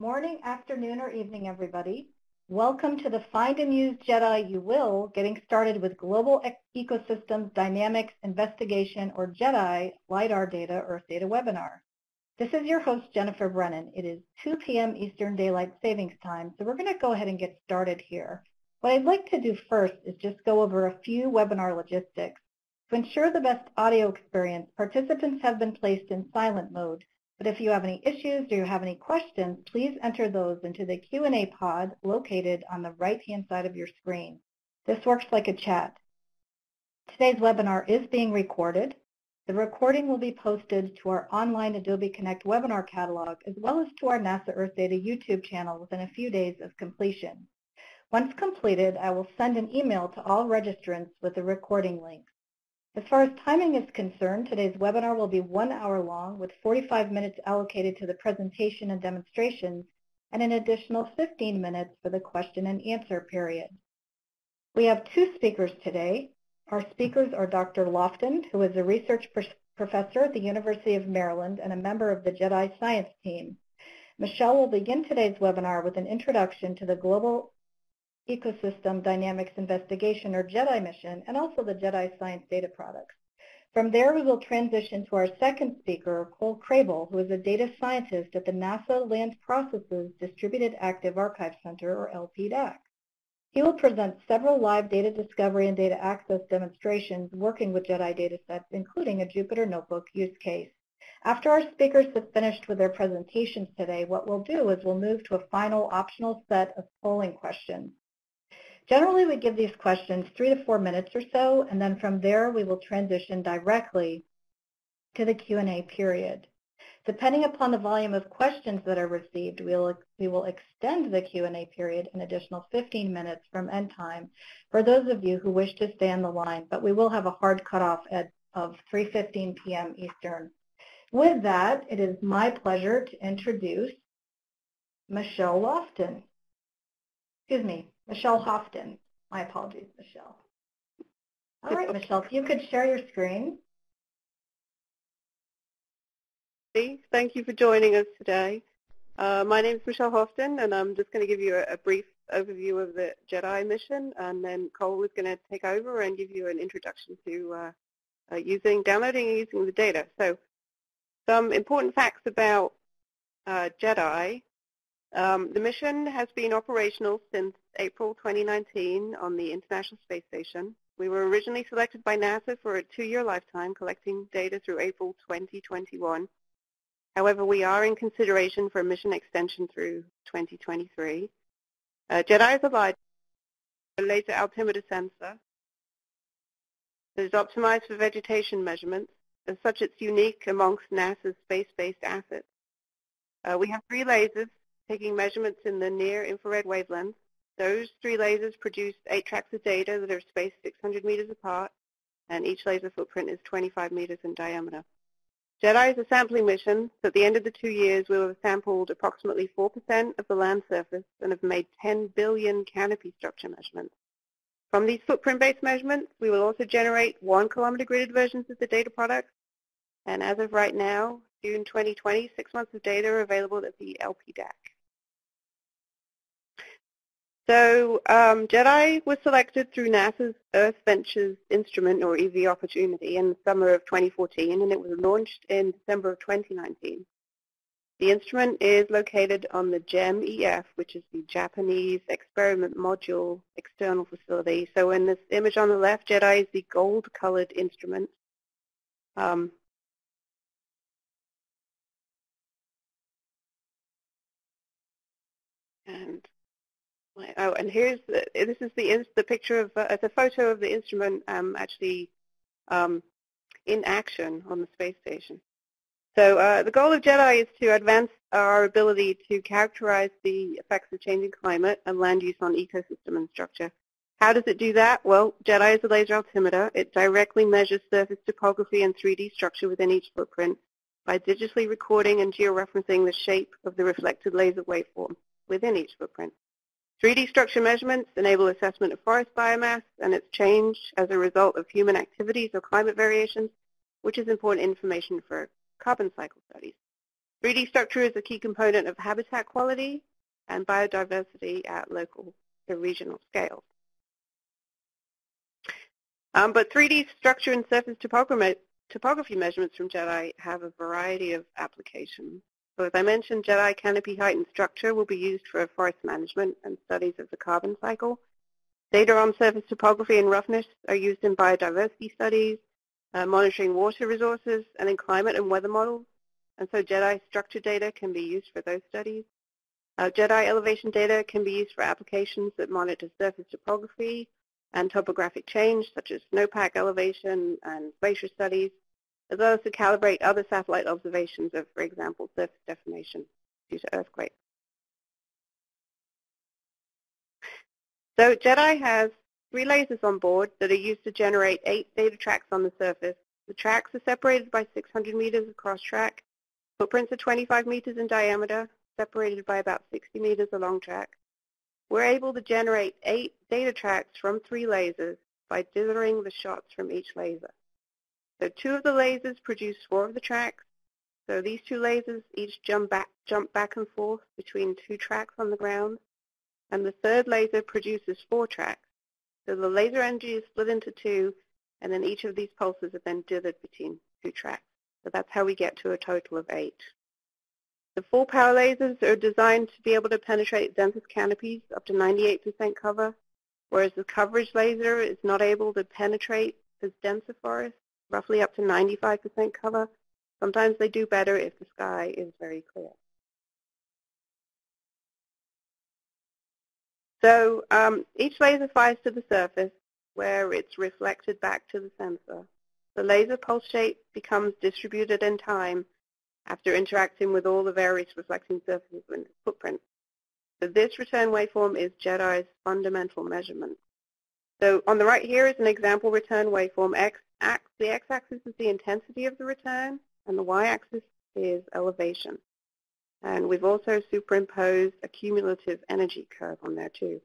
Morning, afternoon, or evening, everybody. Welcome to the Find and Use GEDI You Will, getting started with Global Ecosystems Dynamics Investigation, or GEDI, Lidar Data Earth Data webinar. This is your host, Jennifer Brennan. It is 2 p.m. Eastern Daylight Savings Time, so we're going to go ahead and get started here. What I'd like to do first is just go over a few webinar logistics. To ensure the best audio experience, participants have been placed in silent mode. But if you have any issues or you have any questions, please enter those into the Q&A pod located on the right-hand side of your screen. This works like a chat. Today's webinar is being recorded. The recording will be posted to our online Adobe Connect webinar catalog as well as to our NASA Earth Data YouTube channel within a few days of completion. Once completed, I will send an email to all registrants with the recording link. As far as timing is concerned, today's webinar will be 1 hour long with 45 minutes allocated to the presentation and demonstrations and an additional 15 minutes for the question and answer period. We have two speakers today. Our speakers are Dr. Lofton, who is a research professor at the University of Maryland and a member of the GEDI science team. Michelle will begin today's webinar with an introduction to the Global Ecosystem Dynamics Investigation, or GEDI mission, and also the GEDI Science Data Products. From there, we will transition to our second speaker, Cole Crable, who is a data scientist at the NASA Land Processes Distributed Active Archive Center, or LPDAAC. He will present several live data discovery and data access demonstrations working with GEDI datasets, including a Jupyter Notebook use case. After our speakers have finished with their presentations today, what we'll do is we'll move to a final optional set of polling questions. Generally, we give these questions 3 to 4 minutes or so, and then from there we will transition directly to the Q&A period. Depending upon the volume of questions that are received, we will extend the Q&A period an additional 15 minutes from end time for those of you who wish to stay on the line, but we will have a hard cutoff of 3:15 p.m. Eastern. With that, it is my pleasure to introduce Michelle Lofton. Excuse me. Michelle Houghton. My apologies, Michelle. All right, Michelle, if you could share your screen. Thank you for joining us today. My name is Michelle Houghton, and I'm just going to give you a brief overview of the GEDI mission, and then Cole is going to take over and give you an introduction to downloading and using the data. So some important facts about GEDI. The mission has been operational since April 2019 on the International Space Station. We were originally selected by NASA for a 2-year lifetime, collecting data through April 2021. However, we are in consideration for a mission extension through 2023. GEDI is a LiDAR, a laser altimeter sensor that is optimized for vegetation measurements. As such, it's unique amongst NASA's space-based assets. We have 3 lasers taking measurements in the near-infrared wavelengths. Those 3 lasers produce 8 tracks of data that are spaced 600 meters apart, and each laser footprint is 25 meters in diameter. GEDI is a sampling mission, so at the end of the 2 years, we will have sampled approximately 4% of the land surface and have made 10 billion canopy structure measurements. From these footprint-based measurements, we will also generate 1-kilometer gridded versions of the data products, and as of right now, June 2020, 6 months of data are available at the LPDAAC. So GEDI was selected through NASA's Earth Ventures Instrument, or EV Opportunity, in the summer of 2014, and it was launched in December of 2019. The instrument is located on the GEM-EF, which is the Japanese Experiment Module External Facility. So in this image on the left, GEDI is the gold-colored instrument. And here's this is the picture of it's a photo of the instrument actually in action on the space station. So the goal of GEDI is to advance our ability to characterize the effects of changing climate and land use on ecosystem and structure. How does it do that? Well, GEDI is a laser altimeter. It directly measures surface topography and 3D structure within each footprint by digitally recording and georeferencing the shape of the reflected laser waveform within each footprint. 3D structure measurements enable assessment of forest biomass and its change as a result of human activities or climate variations, which is important information for carbon cycle studies. 3D structure is a key component of habitat quality and biodiversity at local to regional scales. But 3D structure and surface topography measurements from GEDI have a variety of applications. So as I mentioned, GEDI canopy height and structure will be used for forest management and studies of the carbon cycle. Data on surface topography and roughness are used in biodiversity studies, monitoring water resources, and in climate and weather models. And so GEDI structure data can be used for those studies. GEDI elevation data can be used for applications that monitor surface topography and topographic change, such as snowpack elevation and glacier studies, as well as to calibrate other satellite observations of, for example, surface deformation due to earthquakes. So GEDI has 3 lasers on board that are used to generate 8 data tracks on the surface. The tracks are separated by 600 meters across track. Footprints are 25 meters in diameter, separated by about 60 meters along track. We're able to generate 8 data tracks from 3 lasers by dithering the shots from each laser. So 2 of the lasers produce 4 of the tracks. So these 2 lasers each jump back and forth between 2 tracks on the ground. And the 3rd laser produces 4 tracks. So the laser energy is split into 2, and then each of these pulses are then dithered between 2 tracks. So that's how we get to a total of 8. The full power lasers are designed to be able to penetrate densest canopies up to 98% cover, whereas the coverage laser is not able to penetrate as denser forests, roughly up to 95% cover. Sometimes they do better if the sky is very clear. So each laser fires to the surface where it's reflected back to the sensor. The laser pulse shape becomes distributed in time after interacting with all the various reflecting surfaces in the footprint. So this return waveform is GEDI's fundamental measurement. So on the right here is an example return waveform. The x-axis is the intensity of the return, and the y-axis is elevation. And we've also superimposed a cumulative energy curve on there too.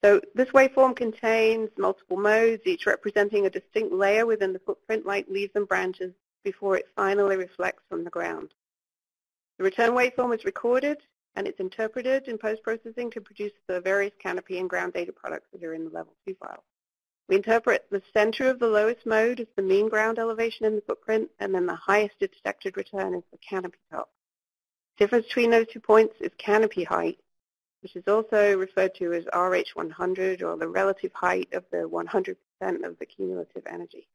So this waveform contains multiple modes, each representing a distinct layer within the footprint like leaves and branches before it finally reflects from the ground. The return waveform is recorded and it's interpreted in post-processing to produce the various canopy and ground data products that are in the level 2 file. We interpret the center of the lowest mode as the mean ground elevation in the footprint, and then the highest detected return is the canopy top. The difference between those 2 points is canopy height, which is also referred to as RH100, or the relative height of the 100% of the cumulative energy.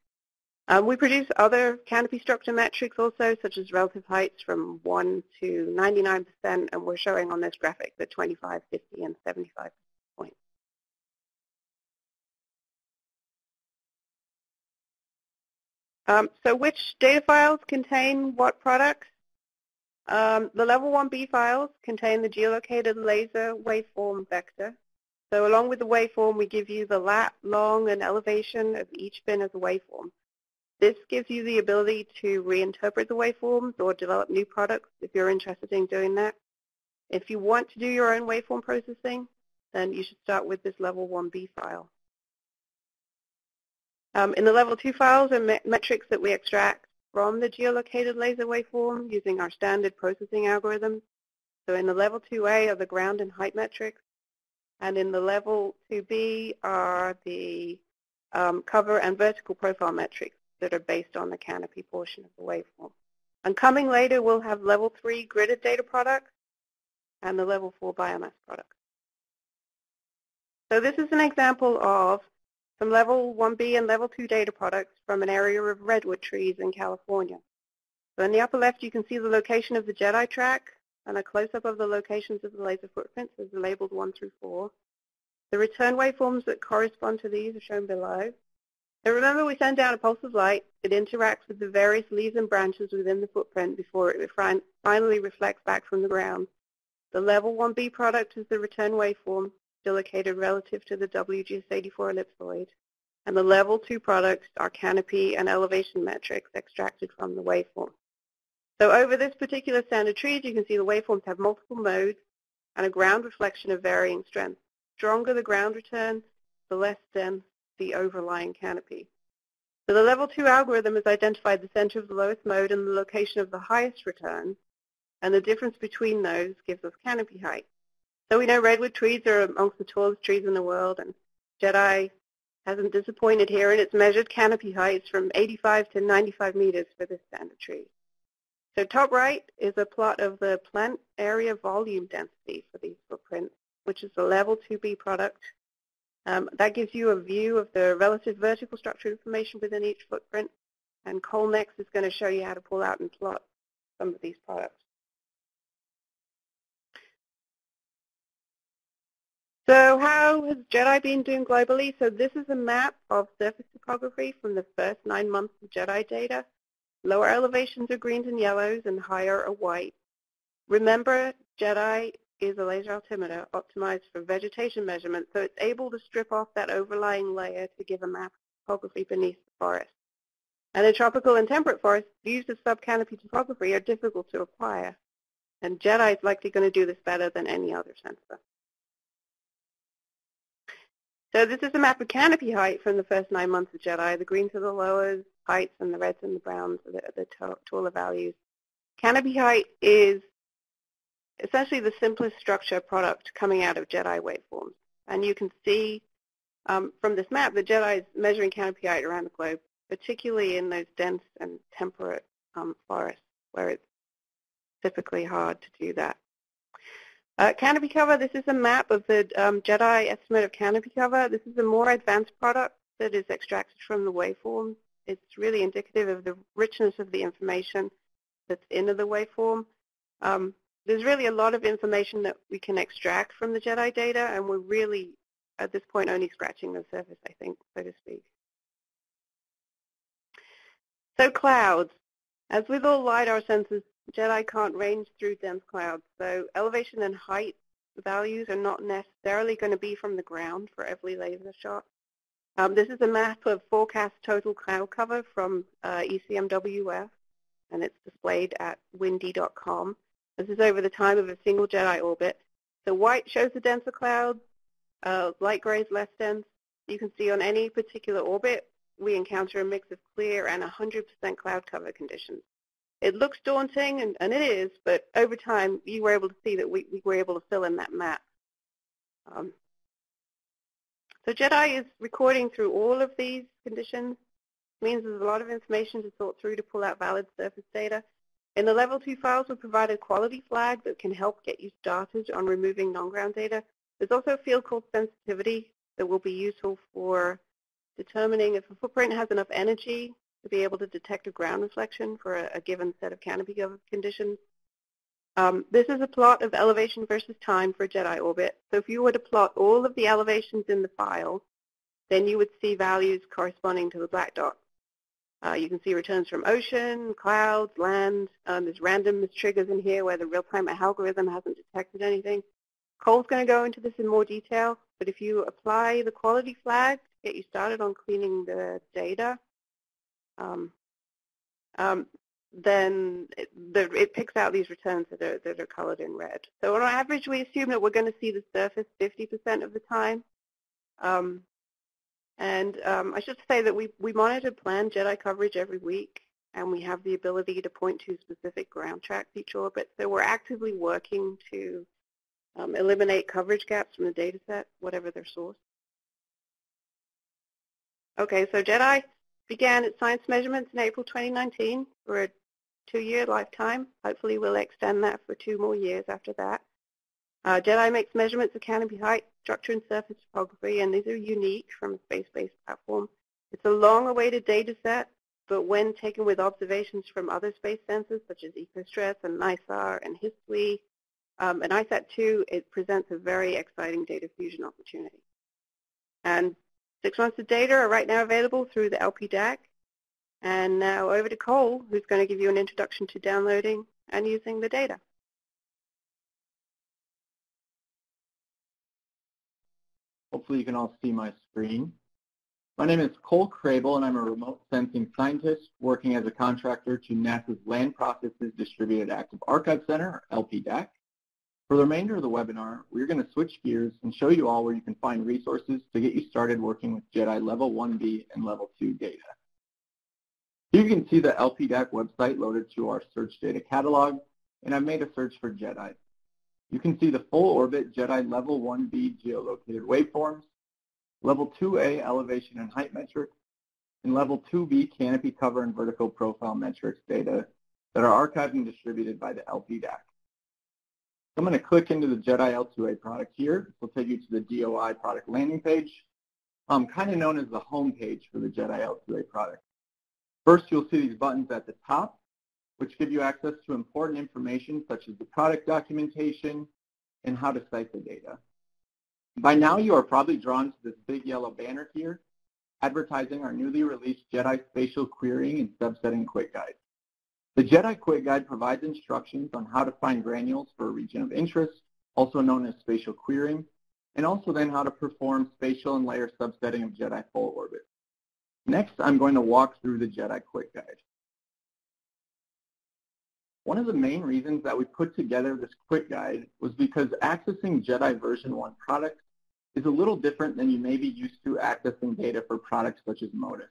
We produce other canopy structure metrics also, such as relative heights from 1 to 99%, and we're showing on this graphic the 25, 50, and 75 points. So which data files contain what products? The level 1B files contain the geolocated laser waveform vector. So along with the waveform, we give you the lat, long, and elevation of each bin as a waveform. This gives you the ability to reinterpret the waveforms or develop new products if you're interested in doing that. If you want to do your own waveform processing, then you should start with this level 1B file. In the level 2 files are metrics that we extract from the geolocated laser waveform using our standard processing algorithms. So in the level 2A are the ground and height metrics, and in the level 2B are the cover and vertical profile metrics that are based on the canopy portion of the waveform. And coming later, we'll have level 3 gridded data products and the level 4 biomass products. So this is an example of some level 1B and level 2 data products from an area of redwood trees in California. So in the upper left, you can see the location of the GEDI track and a close-up of the locations of the laser footprints as labeled 1 through 4. The return waveforms that correspond to these are shown below. Now remember, we send down a pulse of light. It interacts with the various leaves and branches within the footprint before it finally reflects back from the ground. The level 1B product is the return waveform, located relative to the WGS84 ellipsoid, and the level 2 products are canopy and elevation metrics extracted from the waveform. So over this particular stand of trees, you can see the waveforms have multiple modes and a ground reflection of varying strength. The stronger the ground return, the less dense the overlying canopy. So the level 2 algorithm has identified the center of the lowest mode and the location of the highest return, and the difference between those gives us canopy height. So we know redwood trees are amongst the tallest trees in the world, and GEDI hasn't disappointed here, and it's measured canopy heights from 85 to 95 meters for this standard tree. So top right is a plot of the plant area volume density for these footprints, which is a level 2B product. That gives you a view of the relative vertical structure information within each footprint, and Cole next is going to show you how to pull out and plot some of these products. So how has GEDI been doing globally? So this is a map of surface topography from the first 9 months of GEDI data. Lower elevations are greens and yellows, and higher are white. Remember, GEDI is a laser altimeter optimized for vegetation measurement, so it's able to strip off that overlying layer to give a map of topography beneath the forest. And in tropical and temperate forests, views of sub-canopy topography are difficult to acquire, and GEDI is likely going to do this better than any other sensor. So this is a map of canopy height from the first 9 months of GEDI. The greens are the lowest heights, and the reds and the browns are the taller values. Canopy height is essentially the simplest structure product coming out of GEDI waveforms. And you can see from this map that GEDI is measuring canopy height around the globe, particularly in those dense and temperate forests where it's typically hard to do that. Canopy cover, this is a map of the GEDI estimate of canopy cover. This is a more advanced product that is extracted from the waveform. It's really indicative of the richness of the information that's in the waveform. There's really a lot of information that we can extract from the GEDI data, and we're really, at this point, only scratching the surface, I think, so to speak. So clouds. As with all LiDAR sensors, GEDI can't range through dense clouds, so elevation and height values are not necessarily going to be from the ground for every laser shot. This is a map of forecast total cloud cover from ECMWF, and it's displayed at windy.com. This is over the time of a single GEDI orbit. So white shows the denser clouds, light gray is less dense. You can see on any particular orbit, we encounter a mix of clear and 100% cloud cover conditions. It looks daunting, and it is, but over time, you were able to see that we were able to fill in that map. So GEDI is recording through all of these conditions. It means there's a lot of information to sort through to pull out valid surface data. In the level 2 files, we provide a quality flag that can help get you started on removing non-ground data. There's also a field called sensitivity that will be useful for determining if a footprint has enough energy to be able to detect a ground reflection for a given set of canopy cover conditions. This is a plot of elevation versus time for a GEDI orbit. So if you were to plot all of the elevations in the file, then you would see values corresponding to the black dot. You can see returns from ocean, clouds, land. There's randomness triggers in here where the real-time algorithm hasn't detected anything. Cole's going to go into this in more detail, but if you apply the quality flag to get you started on cleaning the data, then it picks out these returns that are colored in red. So on average, we assume that we're going to see the surface 50% of the time. I should say that we monitor planned GEDI coverage every week, and we have the ability to point to specific ground tracks each orbit. So we're actively working to eliminate coverage gaps from the data set, whatever their source. Okay, so GEDI began its science measurements in April 2019 for a 2-year lifetime. Hopefully we'll extend that for 2 more years after that. GEDI makes measurements of canopy height, structure, and surface topography, and these are unique from a space-based platform. It's a long-awaited data set, but when taken with observations from other space sensors, such as EcoStress and NISAR and HISTWI, and ISAT-2, it presents a very exciting data fusion opportunity. And 6 months of data are right now available through the LP DAAC. And now over to Cole, who's going to give you an introduction to downloading and using the data. Hopefully you can all see my screen. My name is Cole Crable, and I'm a remote sensing scientist working as a contractor to NASA's Land Processes Distributed Active Archive Center, or LPDAC. For the remainder of the webinar, we're going to switch gears and show you all where you can find resources to get you started working with GEDI Level 1B and Level 2 data. Here you can see the LPDAC website loaded to our search data catalog. and I've made a search for GEDI. You can see the full orbit GEDI Level 1B geolocated waveforms, Level 2A elevation and height metrics, and Level 2B canopy cover and vertical profile metrics data that are archived and distributed by the LPDAAC. I'm going to click into the GEDI L2A product here. This will take you to the DOI product landing page, kind of known as the home page for the GEDI L2A product. First, you'll see these buttons at the top, which give you access to important information such as the product documentation and how to cite the data. By now, you are probably drawn to this big yellow banner here, advertising our newly released GEDI Spatial Querying and Subsetting Quick Guide. The GEDI Quick Guide provides instructions on how to find granules for a region of interest, also known as spatial querying, and also then how to perform spatial and layer subsetting of GEDI full orbit. Next, I'm going to walk through the GEDI Quick Guide. One of the main reasons that we put together this quick guide was because accessing GEDI version 1 products is a little different than you may be used to accessing data for products such as MODIS.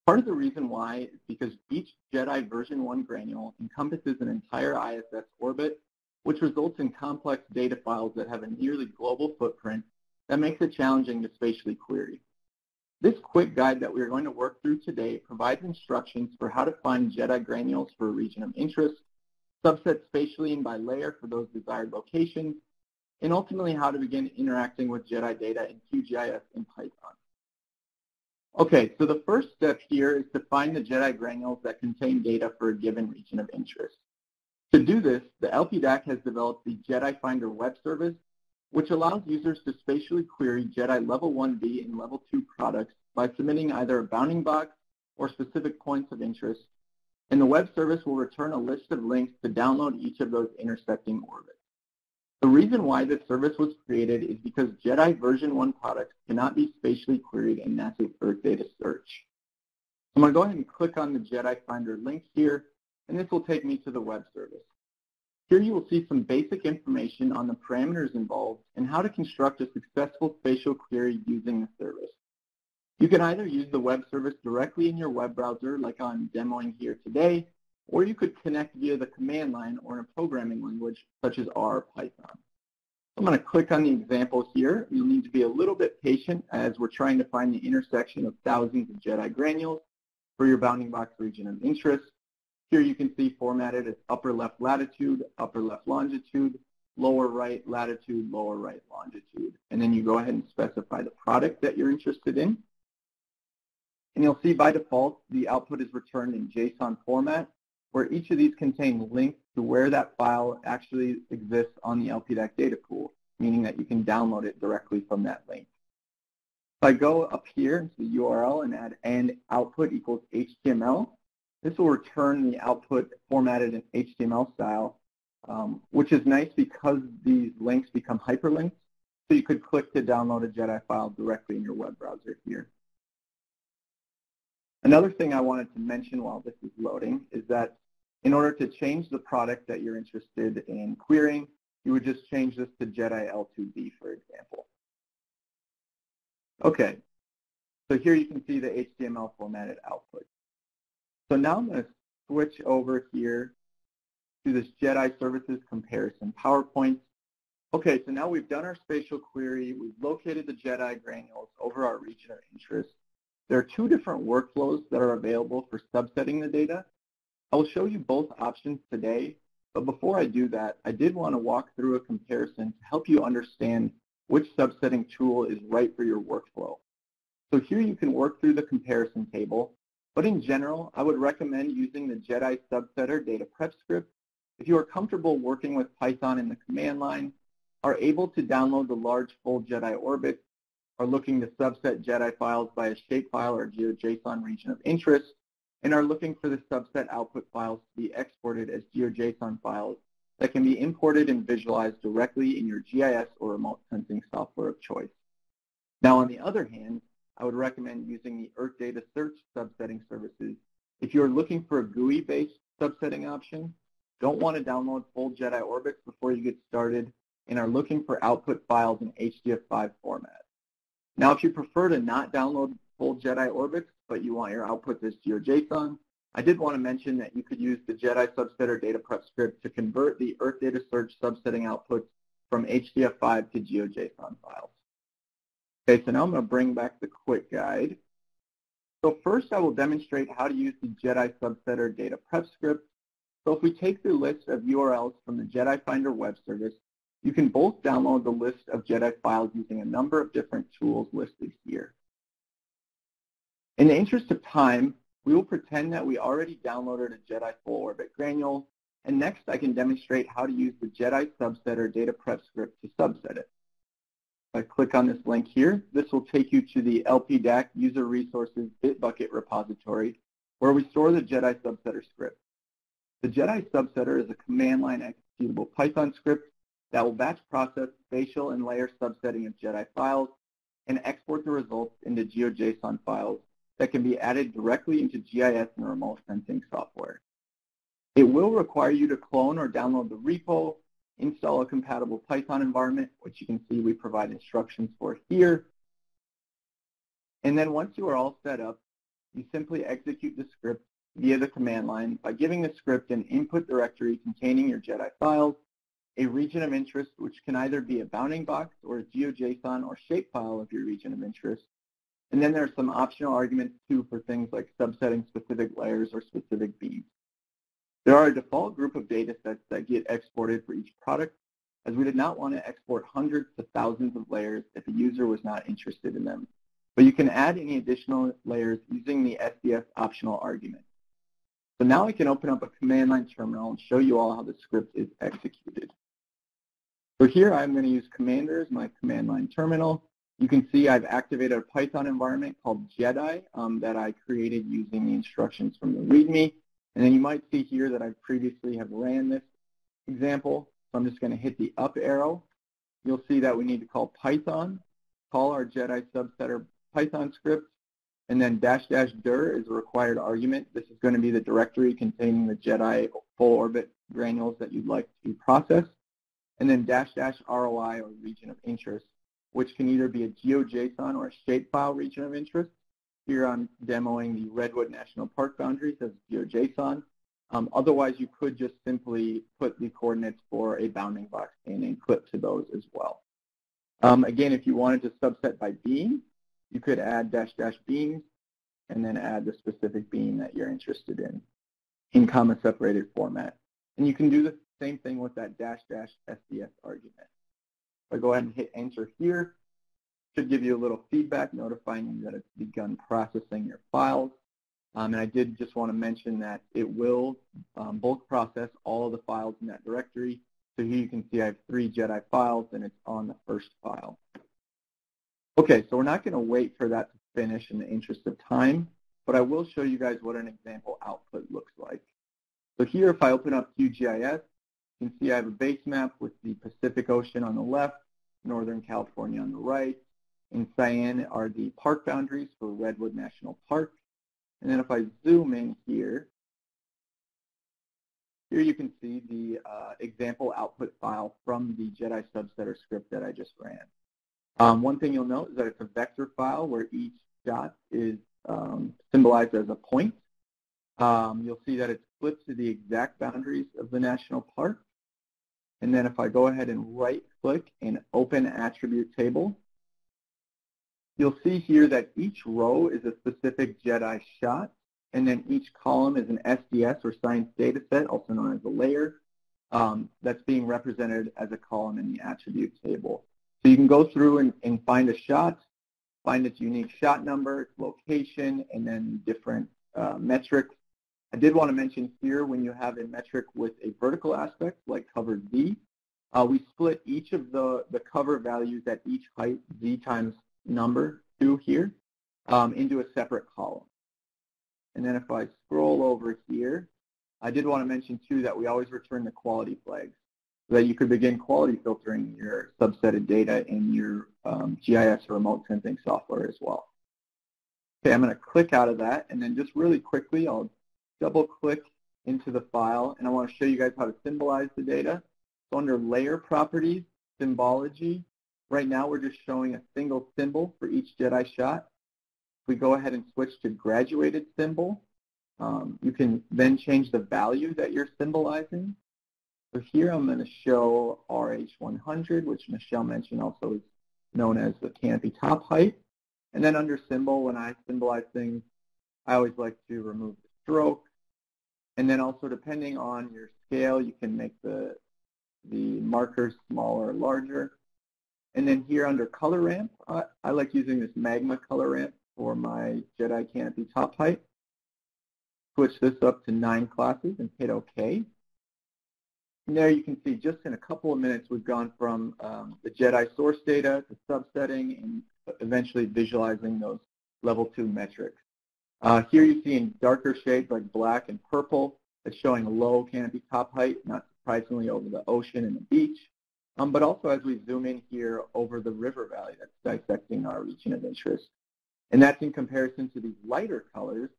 Part of the reason why is because each GEDI version 1 granule encompasses an entire ISS orbit, which results in complex data files that have a nearly global footprint that makes it challenging to spatially query. This quick guide that we are going to work through today provides instructions for how to find GEDI granules for a region of interest, subset spatially and by layer for those desired locations, and ultimately how to begin interacting with GEDI data in QGIS and Python. Okay, so the first step here is to find the GEDI granules that contain data for a given region of interest. To do this, the LPDAAC has developed the GEDI Finder web service, which allows users to spatially query GEDI Level 1B and Level 2 products by submitting either a bounding box or specific points of interest, and the web service will return a list of links to download each of those intersecting orbits. The reason why this service was created is because GEDI version 1 products cannot be spatially queried in NASA's Earth Data Search. I'm going to go ahead and click on the GEDI Finder link here, and this will take me to the web service. Here you will see some basic information on the parameters involved and how to construct a successful spatial query using the service. You can either use the web service directly in your web browser like I'm demoing here today, or you could connect via the command line or in a programming language such as R or Python. I'm going to click on the example here. You'll need to be a little bit patient as we're trying to find the intersection of thousands of GEDI granules for your bounding box region of interest. Here you can see formatted as upper left latitude, upper left longitude, lower right latitude, lower right longitude. And then you go ahead and specify the product that you're interested in. And you'll see by default, the output is returned in JSON format, where each of these contain links to where that file actually exists on the LPDAAC data pool, meaning that you can download it directly from that link. If I go up here into the URL and add and output equals HTML, this will return the output formatted in HTML style, which is nice because these links become hyperlinks, so you could click to download a GEDI file directly in your web browser here. Another thing I wanted to mention while this is loading is that in order to change the product that you're interested in querying, you would just change this to GEDI L2B, for example. Okay, so here you can see the HTML formatted output. So now I'm going to switch over here to this GEDI services comparison PowerPoint. Okay, so now we've done our spatial query. We've located the GEDI granules over our region of interest. There are two different workflows that are available for subsetting the data. I will show you both options today, but before I do that, I did want to walk through a comparison to help you understand which subsetting tool is right for your workflow. So here you can work through the comparison table, but in general, I would recommend using the GEDI subsetter data prep script if you are comfortable working with Python in the command line, are able to download the large full GEDI orbits, are looking to subset GEDI files by a shapefile or GeoJSON region of interest, and are looking for the subset output files to be exported as GeoJSON files that can be imported and visualized directly in your GIS or remote sensing software of choice. Now, on the other hand, I would recommend using the Earth Data Search subsetting services if you're looking for a GUI-based subsetting option, don't want to download full GEDI orbits before you get started, and are looking for output files in HDF5 format. Now, if you prefer to not download full GEDI orbits, but you want your outputs as GeoJSON, I did want to mention that you could use the GEDI subsetter data prep script to convert the Earth Data Search subsetting outputs from HDF5 to GeoJSON files. Okay, so now I'm going to bring back the quick guide. So first I will demonstrate how to use the GEDI subsetter data prep script. So if we take the list of URLs from the GEDI Finder web service, you can both download the list of GEDI files using a number of different tools listed here. In the interest of time, we will pretend that we already downloaded a GEDI full orbit granule, and next I can demonstrate how to use the GEDI subsetter data prep script to subset it. If I click on this link here, this will take you to the LPDAAC User Resources Bitbucket repository where we store the GEDI subsetter script. The GEDI subsetter is a command line executable Python script that will batch process spatial and layer subsetting of GEDI files and export the results into GeoJSON files that can be added directly into GIS and remote sensing software. It will require you to clone or download the repo, install a compatible Python environment, which you can see we provide instructions for here. And then once you are all set up, you simply execute the script via the command line by giving the script an input directory containing your GEDI files, a region of interest, which can either be a bounding box or a GeoJSON or shapefile of your region of interest. And then there are some optional arguments too for things like subsetting specific layers or specific beams. There are a default group of data sets that get exported for each product, as we did not want to export hundreds to thousands of layers if the user was not interested in them. But you can add any additional layers using the SDS optional argument. So now I can open up a command line terminal and show you all how the script is executed. So here I'm going to use Commander as my command line terminal. You can see I've activated a Python environment called GEDI that I created using the instructions from the README. And then you might see here that I previously have ran this example. So I'm just going to hit the up arrow. You'll see that we need to call Python, call our GEDI subsetter Python script, and then --dir is a required argument. This is going to be the directory containing the GEDI full orbit granules that you'd like to process. And then --ROI or region of interest, which can either be a GeoJSON or a shapefile region of interest. Here I'm demoing the Redwood National Park boundaries as GeoJSON. Otherwise, you could just simply put the coordinates for a bounding box in and clip to those as well. Again, if you wanted to subset by beam, you could add --beams and then add the specific beam that you're interested in comma separated format. And you can do the same thing with that --SDS argument. If I go ahead and hit enter here, it should give you a little feedback notifying you that it's begun processing your files. And I did just want to mention that it will bulk process all of the files in that directory. So here you can see I have 3 GEDI files and it's on the first file. Okay, so we're not going to wait for that to finish in the interest of time, but I will show you guys what an example output looks like. So here if I open up QGIS, you can see I have a base map with the Pacific Ocean on the left, Northern California on the right. In cyan are the park boundaries for Redwood National Park. And then if I zoom in here, you can see the example output file from the GEDI subsetter script that I just ran. One thing you'll note is that it's a vector file where each dot is symbolized as a point. You'll see that it's flipped to the exact boundaries of the national park. And then if I go ahead and right-click and open attribute table, you'll see here that each row is a specific GEDI shot, and then each column is an SDS or science data set, also known as a layer, that's being represented as a column in the attribute table. So you can go through and find a shot, find its unique shot number, its location, and then different metrics. I did want to mention here when you have a metric with a vertical aspect, like cover Z, we split each of the cover values at each height, Z times number 2 here, into a separate column. And then if I scroll over here, I did want to mention too that we always return the quality flags so that you could begin quality filtering your subsetted data in your GIS or remote sensing software as well. Okay, I'm going to click out of that, and then just really quickly, I'll double click into the file, and I want to show you guys how to symbolize the data. So under layer properties, symbology, right now we're just showing a single symbol for each GEDI shot. If we go ahead and switch to graduated symbol, You can then change the value that you're symbolizing. So here I'm going to show RH100, which Michelle mentioned also is known as the canopy top height. And then under symbol, when I symbolize things, I always like to remove the stroke. And then also, depending on your scale, you can make the markers smaller or larger. And then here under color ramp, I like using this magma color ramp for my GEDI canopy top height. Switch this up to 9 classes and hit OK. And there you can see just in a couple of minutes we've gone from the GEDI source data to subsetting and eventually visualizing those level 2 metrics. Here you see in darker shades like black and purple, it's showing a low canopy top height, not surprisingly over the ocean and the beach. But also as we zoom in here over the river valley that's dissecting our region of interest. And that's in comparison to these lighter colors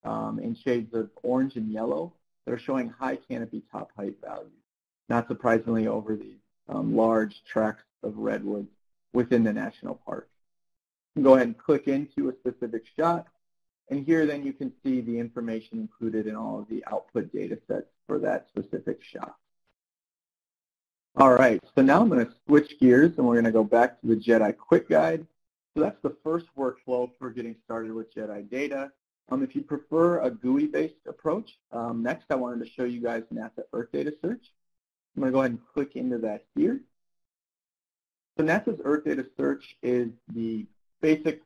in shades of orange and yellow that are showing high canopy top height values. Not surprisingly over these large tracts of redwoods within the national park. You can go ahead and click into a specific shot, and here then you can see the information included in all of the output data sets for that specific shot. All right, so now I'm going to switch gears and we're going to go back to the GEDI quick guide. So that's the first workflow for getting started with GEDI data. If you prefer a GUI-based approach, next I wanted to show you guys NASA Earth Data Search. I'm going to go ahead and click into that here. So NASA's Earth Data Search is the basic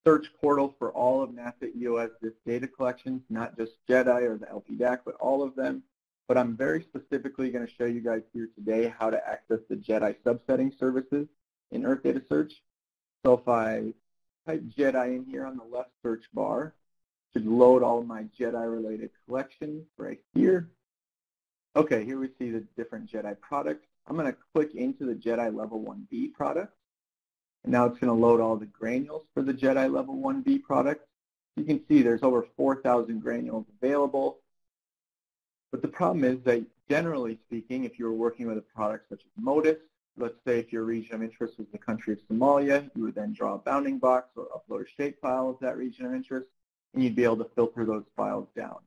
search portal for all of NASA EOS data collections, not just GEDI or the LPDAAC, but all of them. But I'm very specifically going to show you guys here today how to access the GEDI subsetting services in Earth Data Search. So if I type GEDI in here on the left search bar, it should load all of my GEDI-related collections right here. Okay, here we see the different GEDI products. I'm going to click into the GEDI Level 1B product. And now it's going to load all the granules for the GEDI Level 1B product. You can see there's over 4,000 granules available. But the problem is that generally speaking, if you're working with a product such as MODIS, let's say if your region of interest was the country of Somalia, you would then draw a bounding box or upload a shapefile of that region of interest, and you'd be able to filter those files down.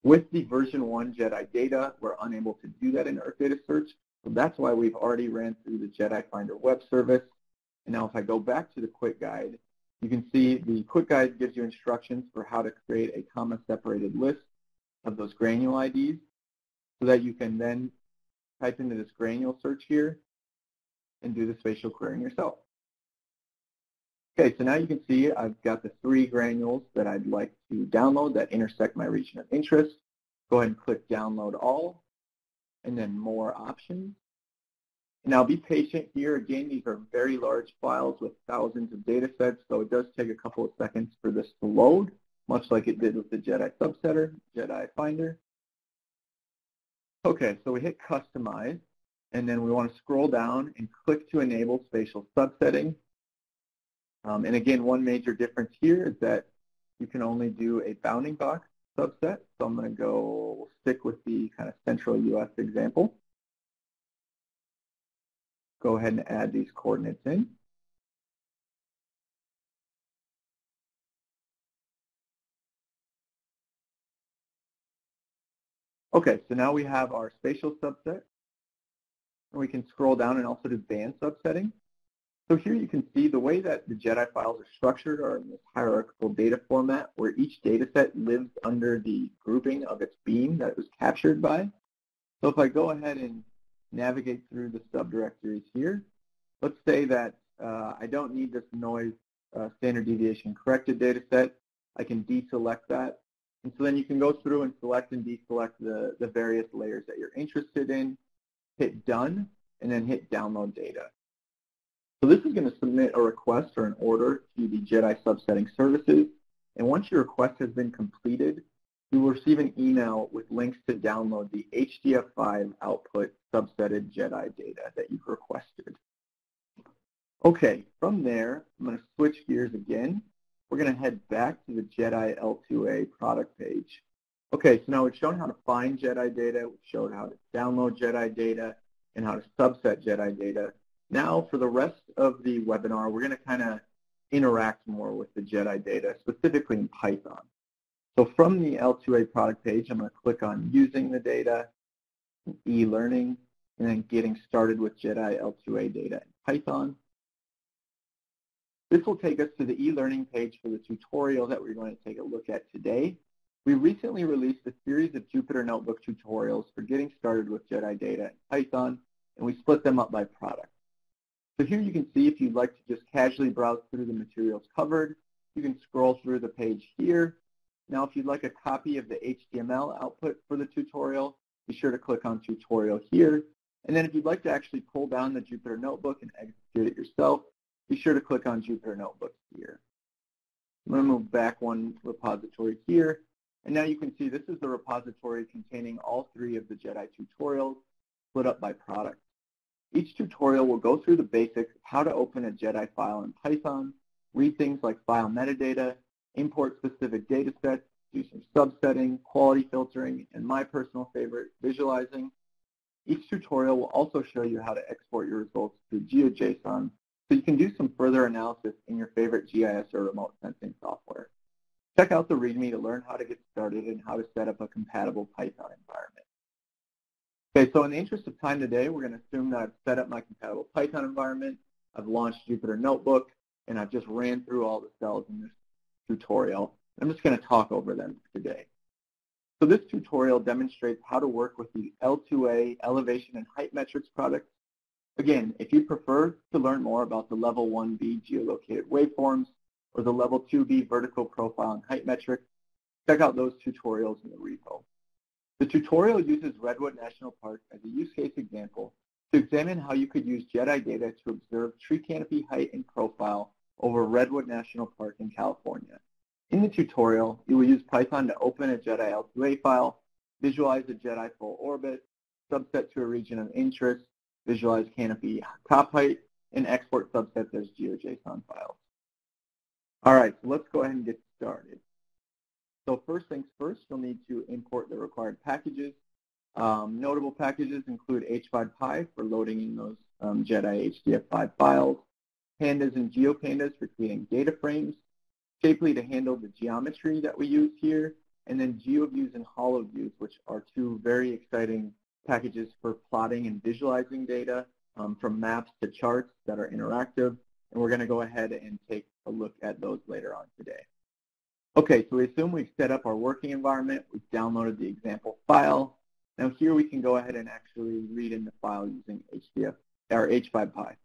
With the version 1 GEDI data, we're unable to do that in Earth Data Search, so that's why we've already ran through the GEDI Finder web service. And now if I go back to the quick guide, you can see the quick guide gives you instructions for how to create a comma-separated list of those granule IDs so that you can then type into this granule search here and do the spatial querying yourself. Okay, so now you can see I've got the 3 granules that I'd like to download that intersect my region of interest. Go ahead and click Download All, and then More Options. Now be patient here. Again, these are very large files with thousands of data sets, so it does take a couple of seconds for this to load, much like it did with the GEDI subsetter, GEDI Finder. Okay, so we hit Customize, and then we want to scroll down and click to enable spatial subsetting. And again, one major difference here is that you can only do a bounding box subset. So I'm going to go stick with the kind of central U.S. example. Go ahead and add these coordinates in. Okay, so now we have our spatial subset. And we can scroll down and also do band subsetting. So here you can see the way that the GEDI files are structured are in this hierarchical data format where each data set lives under the grouping of its beam that it was captured by. So if I go ahead and navigate through the subdirectories here, let's say that I don't need this noise standard deviation corrected data set. I can deselect that. And so then you can go through and select and deselect the various layers that you're interested in, hit Done, and then hit Download Data. So this is going to submit a request or an order to the GEDI subsetting services. And once your request has been completed, you will receive an email with links to download the HDF5 output subsetted GEDI data that you've requested. Okay, from there, I'm going to switch gears again. We're going to head back to the GEDI L2A product page. Okay, so now we've shown how to find GEDI data, we've showed how to download GEDI data, and how to subset GEDI data. Now, for the rest of the webinar, we're going to kind of interact more with the GEDI data, specifically in Python. So from the L2A product page, I'm going to click on Using the Data, E-Learning, and then Getting Started with GEDI L2A Data in Python. This will take us to the e-learning page for the tutorial that we're going to take a look at today. We recently released a series of Jupyter Notebook tutorials for getting started with GEDI data in Python, and we split them up by product. So here you can see if you'd like to just casually browse through the materials covered, you can scroll through the page here. Now if you'd like a copy of the HTML output for the tutorial, be sure to click on Tutorial here. And then if you'd like to actually pull down the Jupyter Notebook and execute it yourself, be sure to click on Jupyter Notebook here. I'm going to move back one repository here. And now you can see this is the repository containing all three of the GEDI tutorials split up by product. Each tutorial will go through the basics of how to open a GEDI file in Python, read things like file metadata, import specific data sets, do some subsetting, quality filtering, and my personal favorite, visualizing. Each tutorial will also show you how to export your results to GeoJSON so you can do some further analysis in your favorite GIS or remote sensing software. Check out the README to learn how to get started and how to set up a compatible Python environment. Okay, so in the interest of time today, we're going to assume that I've set up my compatible Python environment, I've launched Jupyter Notebook, and I've just ran through all the cells in this tutorial. I'm just going to talk over them today. So this tutorial demonstrates how to work with the L2A elevation and height metrics products. Again, if you prefer to learn more about the Level 1B geolocated waveforms or the Level 2B vertical profile and height metrics, check out those tutorials in the repo. The tutorial uses Redwood National Park as a use case example to examine how you could use GEDI data to observe tree canopy height and profile over Redwood National Park in California. In the tutorial, you will use Python to open a GEDI L2A file, visualize a GEDI full orbit, subset to a region of interest, visualize canopy top height, and export subsets as GeoJSON files. All right, so let's go ahead and get started. So first things first, you'll need to import the required packages. Notable packages include h5py for loading in those GEDI HDF5 files, pandas and GeoPandas for creating data frames, Shapely to handle the geometry that we use here, and then GeoViews and HoloViews, which are two very exciting packages for plotting and visualizing data from maps to charts that are interactive, and we're going to go ahead and take a look at those later on today. Okay, so we assume we've set up our working environment, we've downloaded the example file. Now here we can go ahead and actually read in the file using h5py.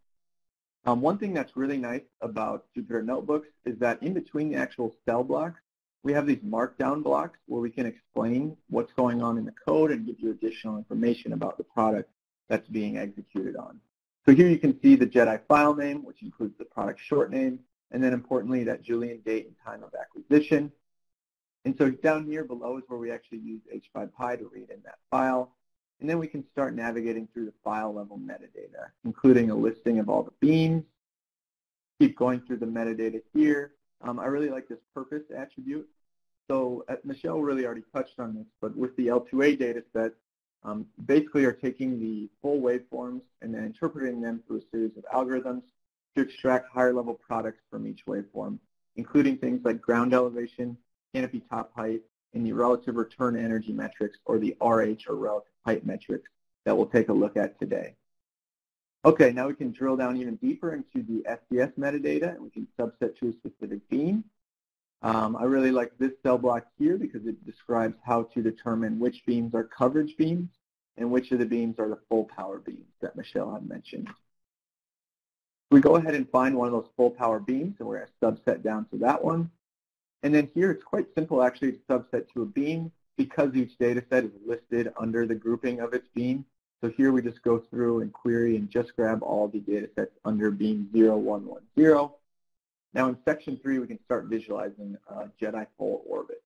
One thing that's really nice about Jupyter Notebooks is that in between the actual cell blocks, we have these markdown blocks where we can explain what's going on in the code and give you additional information about the product that's being executed on. So here you can see the GEDI file name, which includes the product short name, and then importantly, that Julian date and time of acquisition. And so down here below is where we actually use h5py to read in that file. And then we can start navigating through the file level metadata, including a listing of all the beams. Keep going through the metadata here. I really like this purpose attribute. So Michelle really already touched on this, but with the L2A data set, basically are taking the full waveforms and then interpreting them through a series of algorithms to extract higher level products from each waveform, including things like ground elevation, canopy top height, and the relative return energy metrics, or the RH, or relative height metrics, that we'll take a look at today. Okay, now we can drill down even deeper into the SDS metadata, and we can subset to a specific beam. I really like this cell block here because it describes how to determine which beams are coverage beams and which of the beams are the full power beams that Michelle had mentioned. We go ahead and find one of those full power beams, and we're going to subset down to that one. And then here it's quite simple actually to subset to a beam because each data set is listed under the grouping of its beam. So here we just go through and query and just grab all the data sets under beam 0110. Now in section 3 we can start visualizing GEDI full orbit.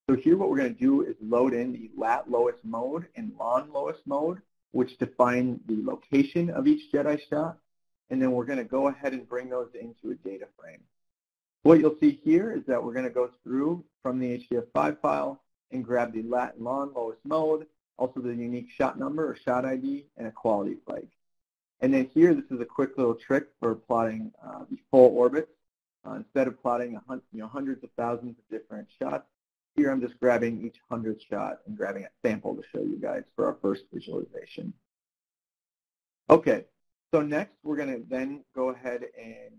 So here what we're going to do is load in the lat lowest mode and lon lowest mode, which define the location of each GEDI shot. And then we're going to go ahead and bring those into a data frame. What you'll see here is that we're going to go through from the HDF5 file and grab the lat and lon lowest mode, also the unique shot number or shot ID, and a quality flag. And then here, this is a quick little trick for plotting the full orbits. Instead of plotting hundreds of thousands of different shots, here I'm just grabbing each 100th shot and grabbing a sample to show you guys for our first visualization. Okay, so next we're going to then go ahead and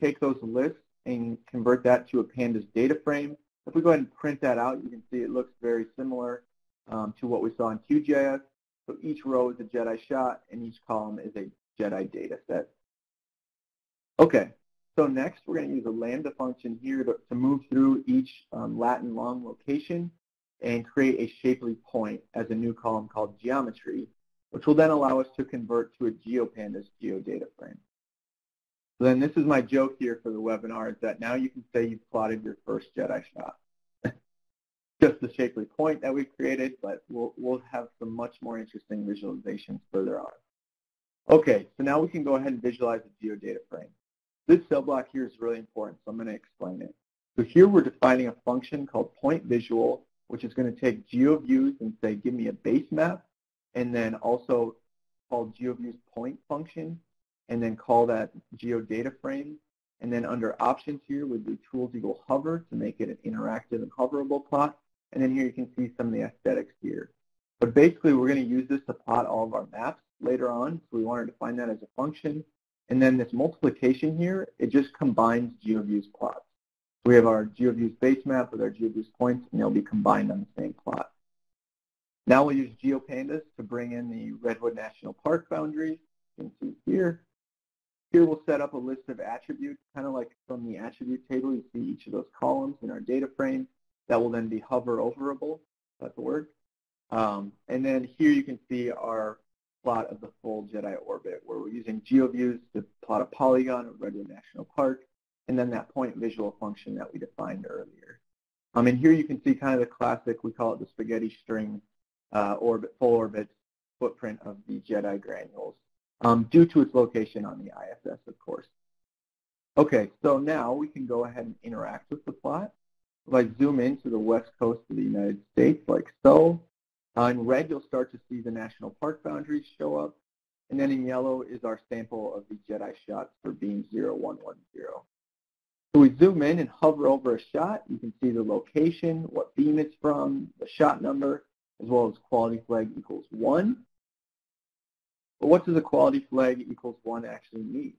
take those lists and convert that to a Pandas data frame. If we go ahead and print that out, you can see it looks very similar to what we saw in QGIS. So each row is a GEDI shot and each column is a GEDI data set. Okay, so next we're going to use a lambda function here to move through each Latin long location and create a shapely point as a new column called geometry, which will then allow us to convert to a Geo Pandas geodata frame. So then this is my joke here for the webinar, is that now you can say you've plotted your first GEDI shot. Just the shapely point that we've created, but we'll have some much more interesting visualizations further on. Okay, so now we can go ahead and visualize the geodata frame. This cell block here is really important, so I'm going to explain it. So here we're defining a function called point visual, which is going to take GeoViews and say, give me a base map, and then also call GeoViews point function, and then call that geodata frame. And then under options here, we do tools equal hover to make it an interactive and hoverable plot. And then here you can see some of the aesthetics here. But basically, we're going to use this to plot all of our maps later on. So we want to define that as a function. And then this multiplication here, it just combines GeoViews plots. We have our GeoViews base map with our GeoViews points, and they'll be combined on the same plot. Now we'll use Geo Pandas to bring in the Redwood National Park boundaries. You can see here. Here we'll set up a list of attributes, kind of like from the attribute table. You see each of those columns in our data frame. That will then be hover overable, that's the word. And then here you can see our plot of the full GEDI orbit, where we're using GeoViews to plot a polygon of Redwood National Park, and then that point visual function that we defined earlier. And here you can see kind of the classic, we call it the spaghetti string full orbit footprint of the GEDI granules, due to its location on the ISS, of course. Okay, so now we can go ahead and interact with the plot. If I zoom into the west coast of the United States, like so, in red you'll start to see the national park boundaries show up, and then in yellow is our sample of the GEDI shots for beam 0110. So we zoom in and hover over a shot. You can see the location, what beam it's from, the shot number, as well as quality flag equals 1. But what does a quality flag equals 1 actually mean?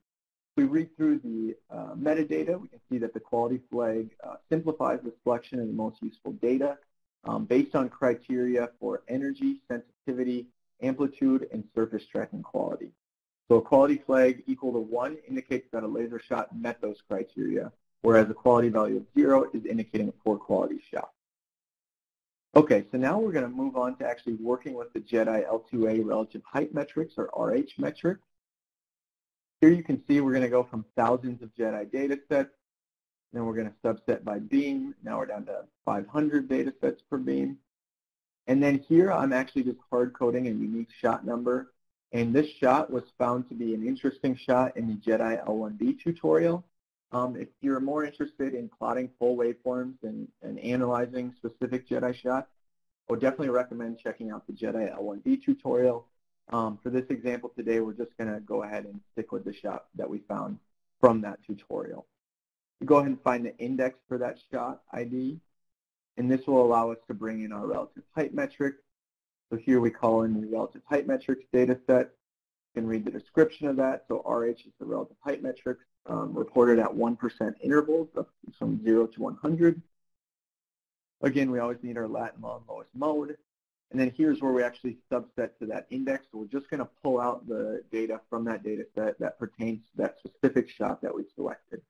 If we read through the metadata, we can see that the quality flag simplifies the selection of the most useful data based on criteria for energy, sensitivity, amplitude, and surface tracking quality. So a quality flag equal to 1 indicates that a laser shot met those criteria, whereas a quality value of 0 is indicating a poor quality shot. Okay, so now we're going to move on to actually working with the GEDI L2A relative height metrics, or RH metric. Here you can see we're going to go from thousands of GEDI data sets, then we're going to subset by beam. Now we're down to 500 data sets per beam. And then here I'm actually just hard coding a unique shot number. And this shot was found to be an interesting shot in the GEDI L1B tutorial. If you're more interested in plotting full waveforms and analyzing specific GEDI shots, I would definitely recommend checking out the GEDI L1B tutorial. For this example today, we're just going to go ahead and stick with the shot that we found from that tutorial. We go ahead and find the index for that shot ID, and this will allow us to bring in our relative height metric. So here we call in the relative height metrics data set. You can read the description of that. So RH is the relative height metrics reported at 1% intervals from 0 to 100. Again, we always need our Latin long lowest mode. And then here's where we actually subset to that index. So we're just going to pull out the data from that data set that pertains to that specific shot that we selected.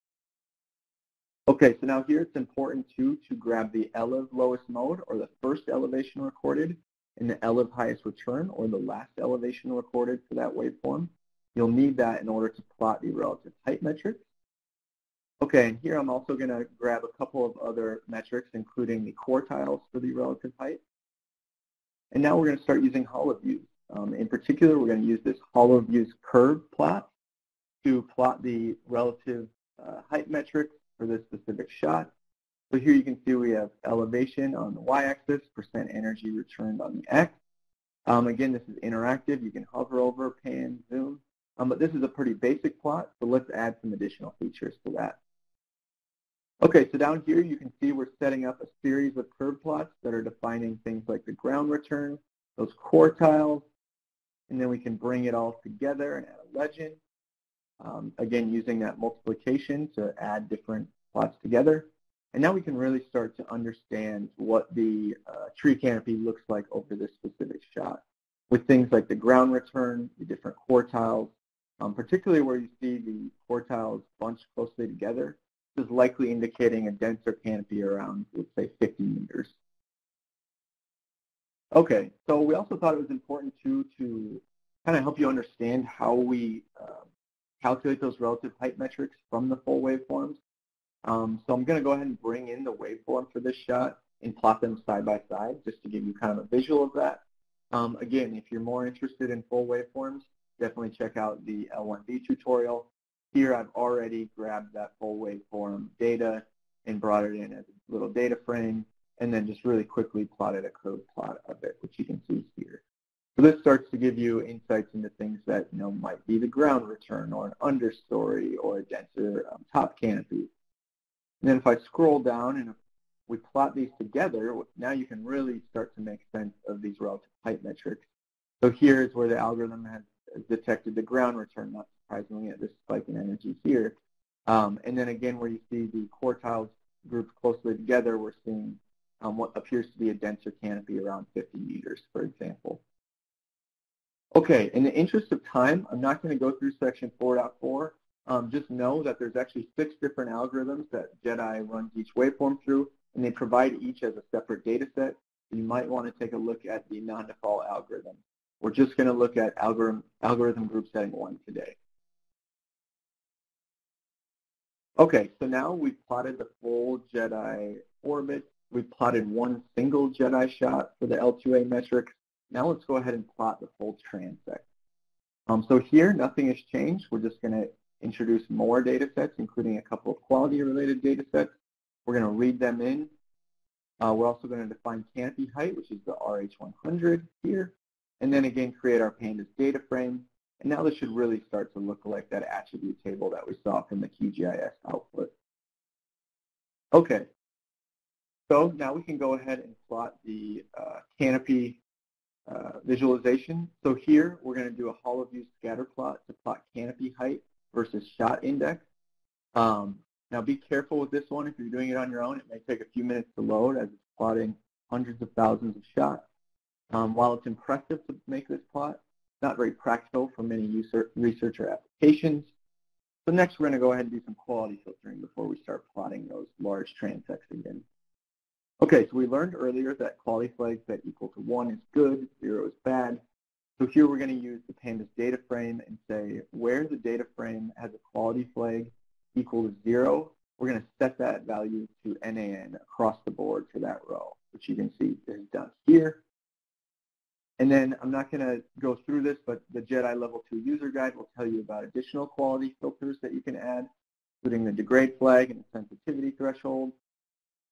Okay, so now here it's important to grab the ELEV lowest mode, or the first elevation recorded, and the ELEV highest return, or the last elevation recorded for that waveform. You'll need that in order to plot the relative height metrics. Okay, and here I'm also going to grab a couple of other metrics, including the quartiles for the relative height. And now we're going to start using HoloViews. In particular, we're going to use this HoloViews curve plot to plot the relative height metrics for this specific shot. So here you can see we have elevation on the y-axis, percent energy returned on the x. Again, this is interactive. You can hover over, pan, zoom. But this is a pretty basic plot, so let's add some additional features to that. Okay, so down here you can see we're setting up a series of curve plots that are defining things like the ground return, those quartiles, and then we can bring it all together and add a legend. Again, using that multiplication to add different plots together. And now we can really start to understand what the tree canopy looks like over this specific shot with things like the ground return, the different quartiles, particularly where you see the quartiles bunched closely together. This is likely indicating a denser canopy around, let's say, 50 meters. Okay, so we also thought it was important too to kind of help you understand how we calculate those relative height metrics from the full waveforms. So I'm going to go ahead and bring in the waveform for this shot and plot them side by side just to give you kind of a visual of that. Again, if you're more interested in full waveforms, definitely check out the L1B tutorial. Here I've already grabbed that full waveform data and brought it in as a little data frame and then just really quickly plotted a curve plot of it, which you can see here. So this starts to give you insights into things that might be the ground return or an understory or a denser top canopy. And then if I scroll down and if we plot these together, now you can really start to make sense of these relative height metrics. So here's where the algorithm has detected the ground return, not surprisingly, at this spike in energy here. And then again, where you see the quartiles grouped closely together, we're seeing what appears to be a denser canopy around 50 meters, for example. Okay, in the interest of time, I'm not going to go through section 4.4. Just know that there's actually 6 different algorithms that GEDI runs each waveform through, and they provide each as a separate data set. You might want to take a look at the non-default algorithm. We're just going to look at algorithm group setting 1 today. Okay, so now we've plotted the full GEDI orbit. We've plotted one single GEDI shot for the L2A metrics. Now let's go ahead and plot the full transect. So here, nothing has changed. We're just going to introduce more data sets, including a couple of quality-related data sets. We're going to read them in. We're also going to define canopy height, which is the RH100 here, and then again create our pandas data frame. And now this should really start to look like that attribute table that we saw from the QGIS output. Okay, so now we can go ahead and plot the canopy visualization. So here we're going to do a hollow view scatter plot to plot canopy height versus shot index. Now be careful with this one. If you're doing it on your own, it may take a few minutes to load as it's plotting hundreds of thousands of shots. While it's impressive to make this plot, it's not very practical for many researcher applications. So next we're going to go ahead and do some quality filtering before we start plotting those large transects again. Okay, so we learned earlier that quality flags that equal to 1 is good, 0 is bad. So here we're going to use the pandas data frame and say where the data frame has a quality flag equal to 0, we're going to set that value to NaN across the board for that row, which you can see is done here. And then I'm not going to go through this, but the GEDI Level 2 user guide will tell you about additional quality filters that you can add, including the degrade flag and the sensitivity threshold.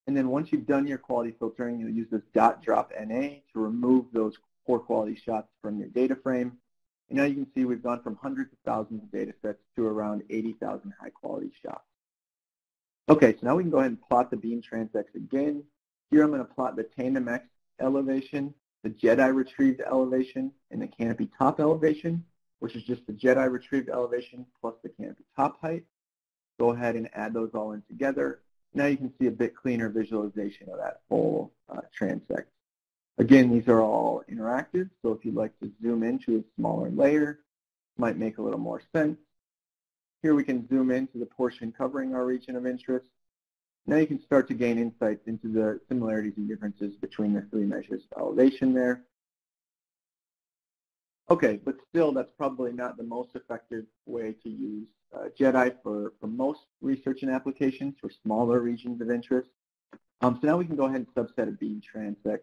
And then once you've done your quality filtering, you'll use this .drop NA to remove those poor quality shots from your data frame. And now you can see we've gone from hundreds of thousands of data sets to around 80,000 high quality shots. Okay, so now we can go ahead and plot the beam transects again. Here I'm going to plot the tandem X elevation, the GEDI retrieved elevation, and the canopy top elevation, which is just the GEDI retrieved elevation plus the canopy top height. Go ahead and add those all in together. Now you can see a bit cleaner visualization of that full transect. Again, these are all interactive, so if you'd like to zoom into a smaller layer, it might make a little more sense. Here we can zoom into the portion covering our region of interest. Now you can start to gain insights into the similarities and differences between the 3 measures of elevation there. Okay, but still that's probably not the most effective way to use GEDI for most research and applications for smaller regions of interest. So now we can go ahead and subset a beam transect.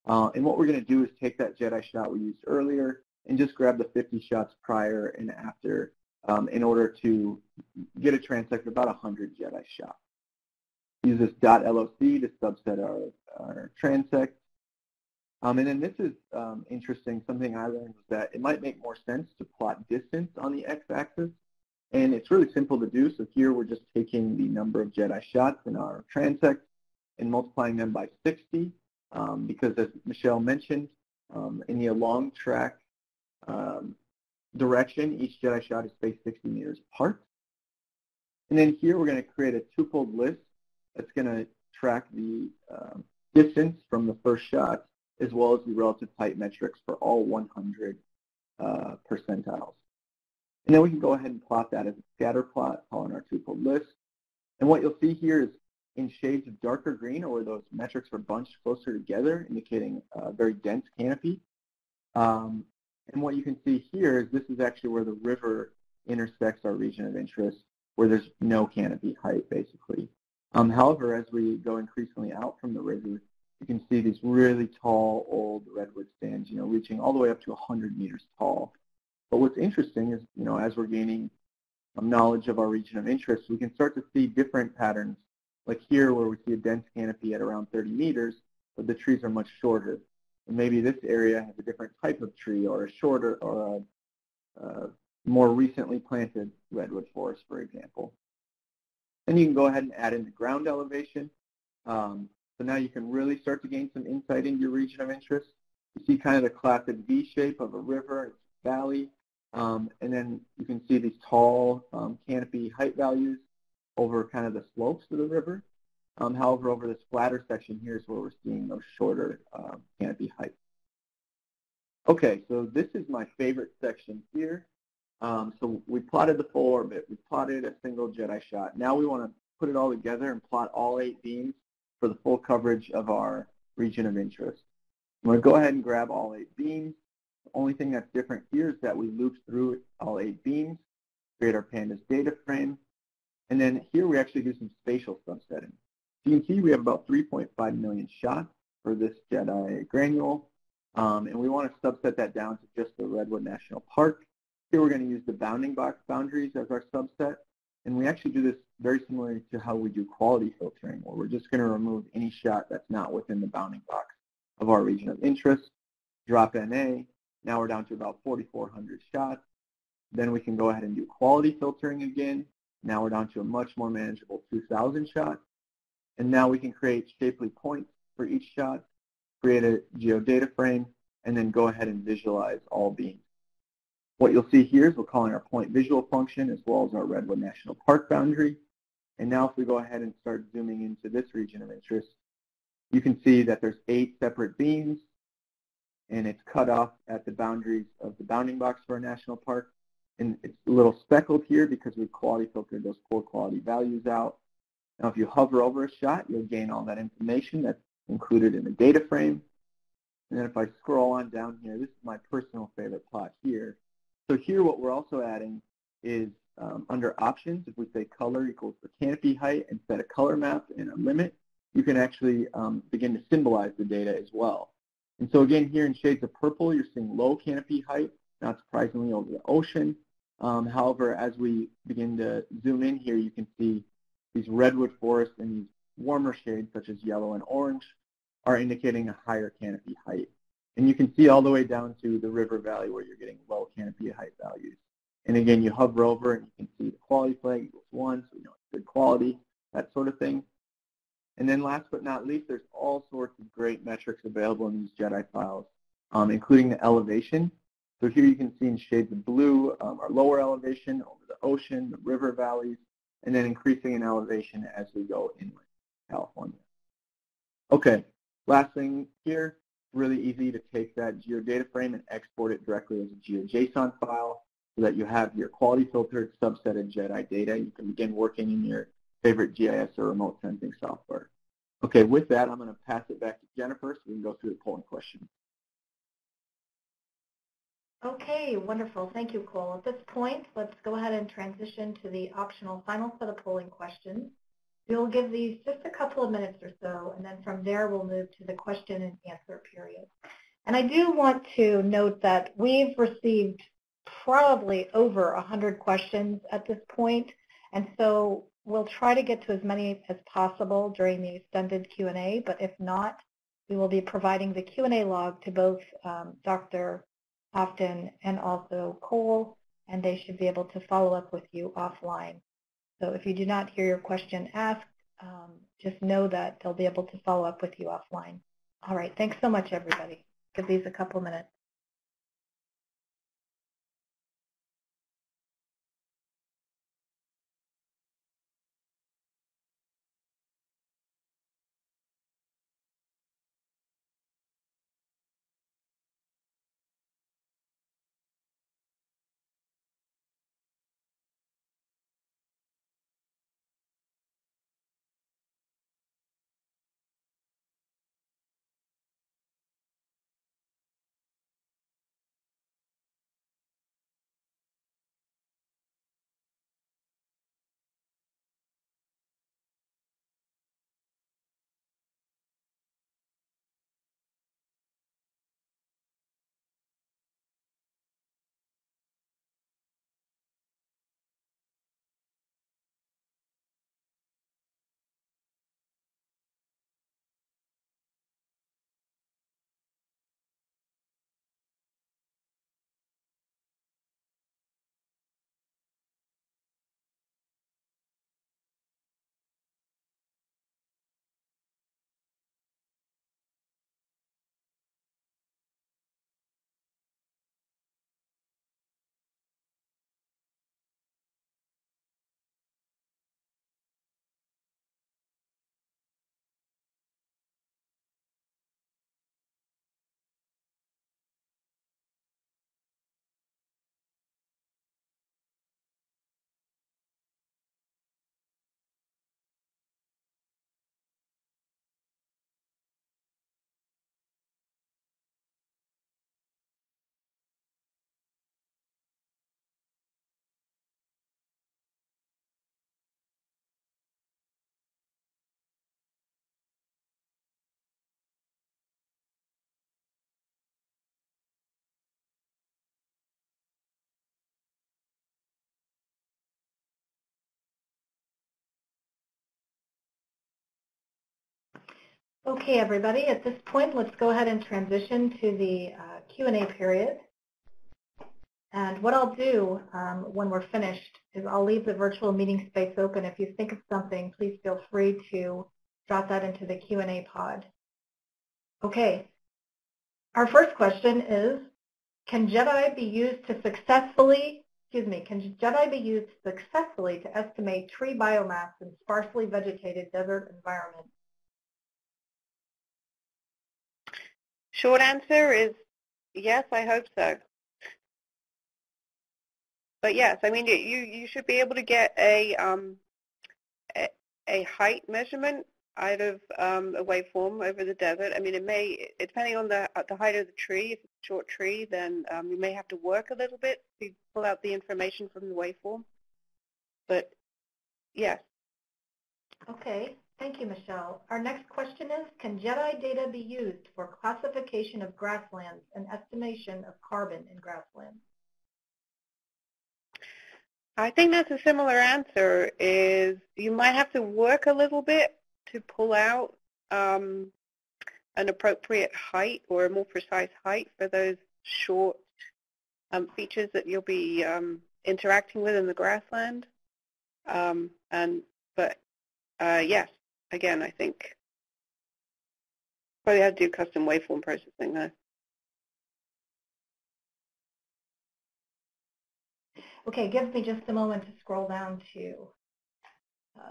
And what we're going to do is take that GEDI shot we used earlier and just grab the 50 shots prior and after in order to get a transect of about 100 GEDI shots. Use this .loc to subset our transect. And then this is interesting. Something I learned was that it might make more sense to plot distance on the x-axis And it's really simple to do. So here we're just taking the number of GEDI shots in our transect and multiplying them by 60 because, as Michelle mentioned, in the along track direction, each GEDI shot is spaced 60 meters apart. And then here we're going to create a twofold list that's going to track the distance from the first shot as well as the relative height metrics for all 100 percentiles. And then we can go ahead and plot that as a scatter plot following our twofold list. And what you'll see here is in shades of darker green, or where those metrics are bunched closer together, indicating a very dense canopy. And what you can see here is this is actually where the river intersects our region of interest, where there's no canopy height, basically. However, as we go increasingly out from the river, you can see these really tall, old redwood stands, reaching all the way up to 100 meters tall. But what's interesting is, as we're gaining knowledge of our region of interest, we can start to see different patterns, like here where we see a dense canopy at around 30 meters, but the trees are much shorter. And maybe this area has a different type of tree, or a shorter, or a more recently planted redwood forest, for example. Then you can go ahead and add in the ground elevation. So now you can really start to gain some insight into your region of interest. You see kind of the classic V shape of a river, valley, and then you can see these tall canopy height values over kind of the slopes of the river. However, over this flatter section here is where we're seeing those shorter canopy heights. Okay, so this is my favorite section here. So we plotted the full orbit. We plotted a single GEDI shot. Now we want to put it all together and plot all 8 beams for the full coverage of our region of interest. I'm going to go ahead and grab all 8 beams. The only thing that's different here is that we loop through all 8 beams, create our Pandas data frame, and then here we actually do some spatial subsetting. So you can see we have about 3.5 million shots for this GEDI granule, and we want to subset that down to just the Redwood National Park. Here we're going to use the bounding box boundaries as our subset, and we actually do this very similarly to how we do quality filtering, where we're just going to remove any shot that's not within the bounding box of our region of interest, drop NA. Now we're down to about 4,400 shots. Then we can go ahead and do quality filtering again. Now we're down to a much more manageable 2,000 shots. And now we can create shapely points for each shot, create a geodata frame, and then go ahead and visualize all beams. What you'll see here is we're calling our point visual function as well as our Redwood National Park boundary. And now if we go ahead and start zooming into this region of interest, you can see that there's 8 separate beams, and it's cut off at the boundaries of the bounding box for our national park. And it's a little speckled here because we've quality filtered those poor quality values out. Now if you hover over a shot, you'll gain all that information that's included in the data frame. And then if I scroll on down here, this is my personal favorite plot here. So here what we're also adding is under options, if we say color equals the canopy height and set a color map and a limit, you can actually begin to symbolize the data as well. And so again, here in shades of purple, you're seeing low canopy height, not surprisingly over the ocean. However, as we begin to zoom in here, you can see these redwood forests and these warmer shades, such as yellow and orange, are indicating a higher canopy height. And you can see all the way down to the river valley where you're getting low canopy height values. And again, you hover over and you can see the quality flag equals 1, so we know it's good quality, that sort of thing. And then last but not least, there's all sorts of great metrics available in these GEDI files, including the elevation. So here you can see in shades of blue our lower elevation over the ocean, the river valleys, and then increasing in elevation as we go inland to California. Okay, last thing here, really easy to take that geodata frame and export it directly as a GeoJSON file so that you have your quality filtered subsetted GEDI data. You can begin working in your favorite GIS or remote sensing software. Okay, with that, I'm going to pass it back to Jennifer so we can go through the polling questions. Okay, wonderful. Thank you, Cole. At this point, let's go ahead and transition to the optional final set of polling questions. We'll give these just a couple of minutes or so, and then from there we'll move to the question and answer period. And I do want to note that we've received probably over 100 questions at this point, and so we'll try to get to as many as possible during the extended Q&A, but if not, we will be providing the Q&A log to both Dr. Houghton and also Cole and they should be able to follow up with you offline. So if you do not hear your question asked, just know that they'll be able to follow up with you offline. All right, thanks so much, everybody. Give these a couple minutes. Okay, everybody, at this point, let's go ahead and transition to the Q&A period. And what I'll do when we're finished is I'll leave the virtual meeting space open. If you think of something, please feel free to drop that into the Q&A pod. Okay, our first question is, can GEDI be used successfully to estimate tree biomass in sparsely vegetated desert environments? Short answer is yes, I hope so. But yes, I mean, you should be able to get a height measurement out of a waveform over the desert. I mean, it may, depending on the height of the tree, if it's a short tree, then you may have to work a little bit to pull out the information from the waveform. But yes. Okay, thank you, Michelle. Our next question is, can GEDI data be used for classification of grasslands and estimation of carbon in grasslands? I think that's a similar answer, is you might have to work a little bit to pull out an appropriate height or a more precise height for those short features that you'll be interacting with in the grassland. But yes, again, I think probably have to do custom waveform processing though. Okay, give me just a moment to scroll down to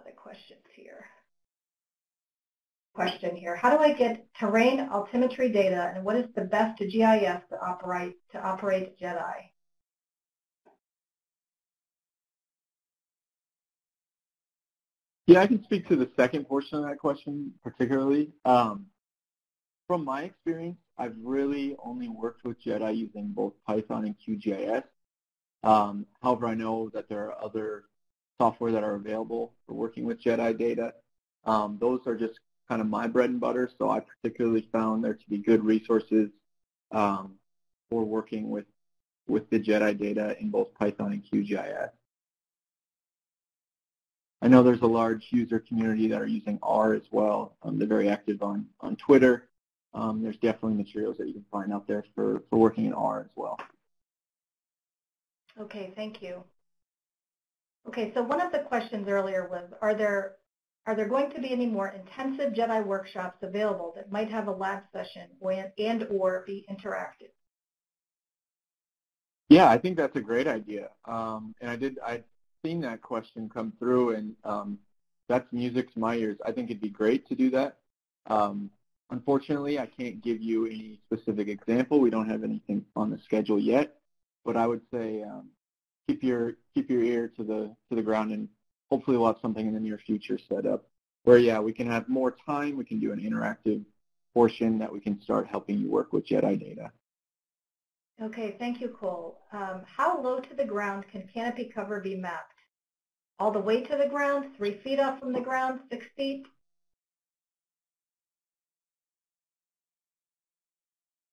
the questions here. Question here: how do I get terrain altimetry data, and what is the best GIS to operate GEDI? Yeah, I can speak to the second portion of that question particularly. From my experience, I've really only worked with GEDI using both Python and QGIS. However, I know that there are other software that are available for working with GEDI data. Those are just kind of my bread and butter, so I particularly found there to be good resources for working with the GEDI data in both Python and QGIS. I know there's a large user community that are using R as well. They're very active on Twitter. There's definitely materials that you can find out there for working in R as well. Okay, thank you. Okay, so one of the questions earlier was, are there going to be any more intensive GEDI workshops available that might have a lab session and or be interactive? Yeah, I think that's a great idea. And I'd seen that question come through, and that's music to my ears. I think it'd be great to do that. Unfortunately, I can't give you any specific example. We don't have anything on the schedule yet, but I would say keep your ear to the ground, and hopefully we'll have something in the near future set up where, yeah, we can have more time. We can do an interactive portion that we can start helping you work with GEDI data. Okay, thank you, Cole. How low to the ground can canopy cover be mapped? All the way to the ground, 3 feet off from the ground, 6 feet?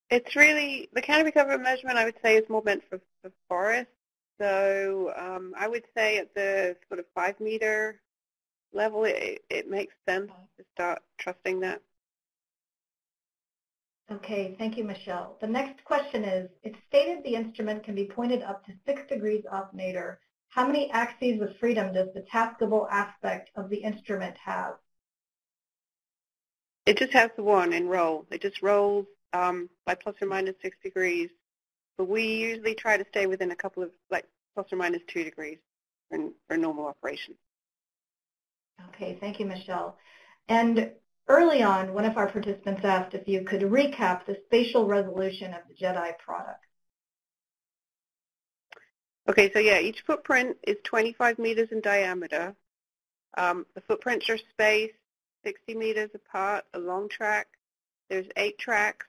It's really, the canopy cover measurement I would say is more meant for forests. So I would say at the sort of 5-meter level, it makes sense to start trusting that. Okay, thank you, Michelle. The next question is, it's stated the instrument can be pointed up to 6 degrees off nadir. How many axes of freedom does the taskable aspect of the instrument have? It just has the one in roll. It just rolls by plus or minus 6 degrees. But we usually try to stay within a couple of, like, plus or minus 2 degrees for normal operation. Okay, thank you, Michelle. And early on, one of our participants asked if you could recap the spatial resolution of the GEDI product. Okay, so yeah, each footprint is 25 meters in diameter. The footprints are spaced 60 meters apart, a long track. There's 8 tracks,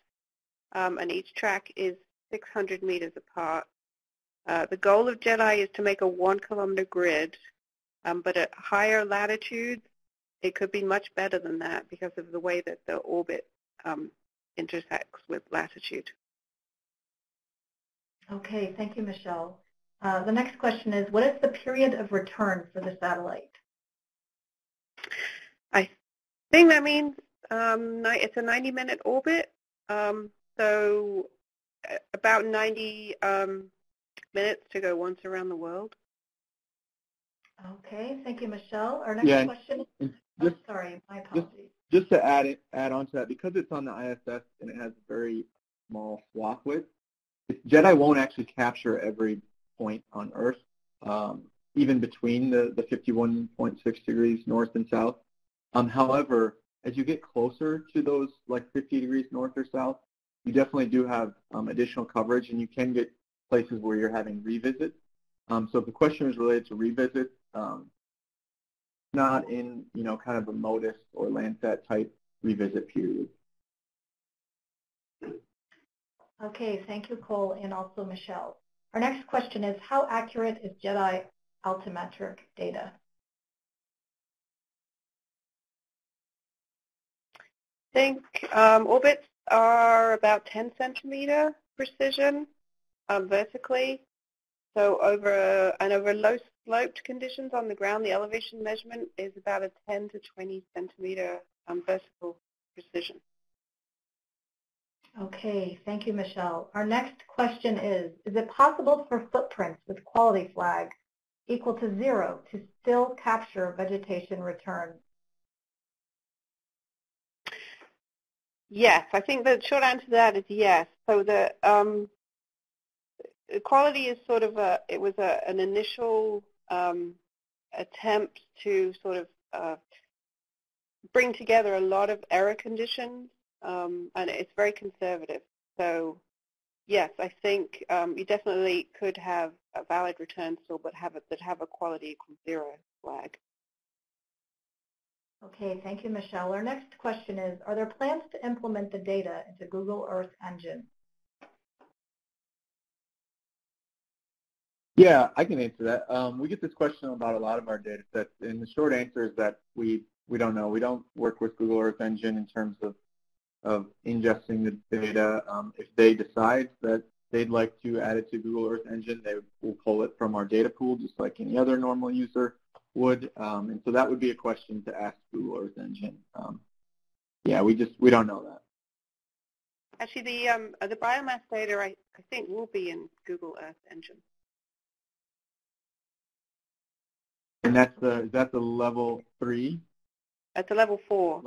and each track is 600 meters apart. The goal of GEDI is to make a 1-kilometer grid, but at higher latitudes, it could be much better than that because of the way that the orbit intersects with latitude. Okay, thank you, Michelle. The next question is, what is the period of return for the satellite? I think that means it's a 90-minute orbit, so about 90 minutes to go once around the world. Okay, thank you, Michelle. Our next question is, sorry, my apologies. Just to add on to that, because it's on the ISS and it has a very small swath width, GEDI won't actually capture every point on Earth, even between the 51.6 degrees north and south. However, as you get closer to those like 50 degrees north or south, you definitely do have additional coverage, and you can get places where you're having revisits. So if the question is related to revisits, not in kind of a MODIS or Landsat type revisit period. Okay, thank you, Cole, and also Michelle. Our next question is, how accurate is GEDI altimetric data? I think orbits are about 10 centimeter precision vertically. So over low sloped conditions on the ground, the elevation measurement is about a 10 to 20 centimeter vertical precision. Okay, thank you, Michelle. Our next question is it possible for footprints with quality flag equal to 0 to still capture vegetation return? Yes, I think the short answer to that is yes. So the quality is sort of an initial attempt to sort of bring together a lot of error conditions, and it's very conservative. So yes, I think you definitely could have a valid return still, but have a quality equal 0 flag. Okay, thank you, Michelle. Our next question is, are there plans to implement the data into Google Earth Engine? Yeah, I can answer that. We get this question about a lot of our data sets, and the short answer is that we don't know. We don't work with Google Earth Engine in terms of ingesting the data. If they decide that they'd like to add it to Google Earth Engine, they will pull it from our data pool just like any other normal user would. And so that would be a question to ask Google Earth Engine. Yeah, we don't know that. Actually, the biomass data I think will be in Google Earth Engine. And is that the level 3? That's a level 4.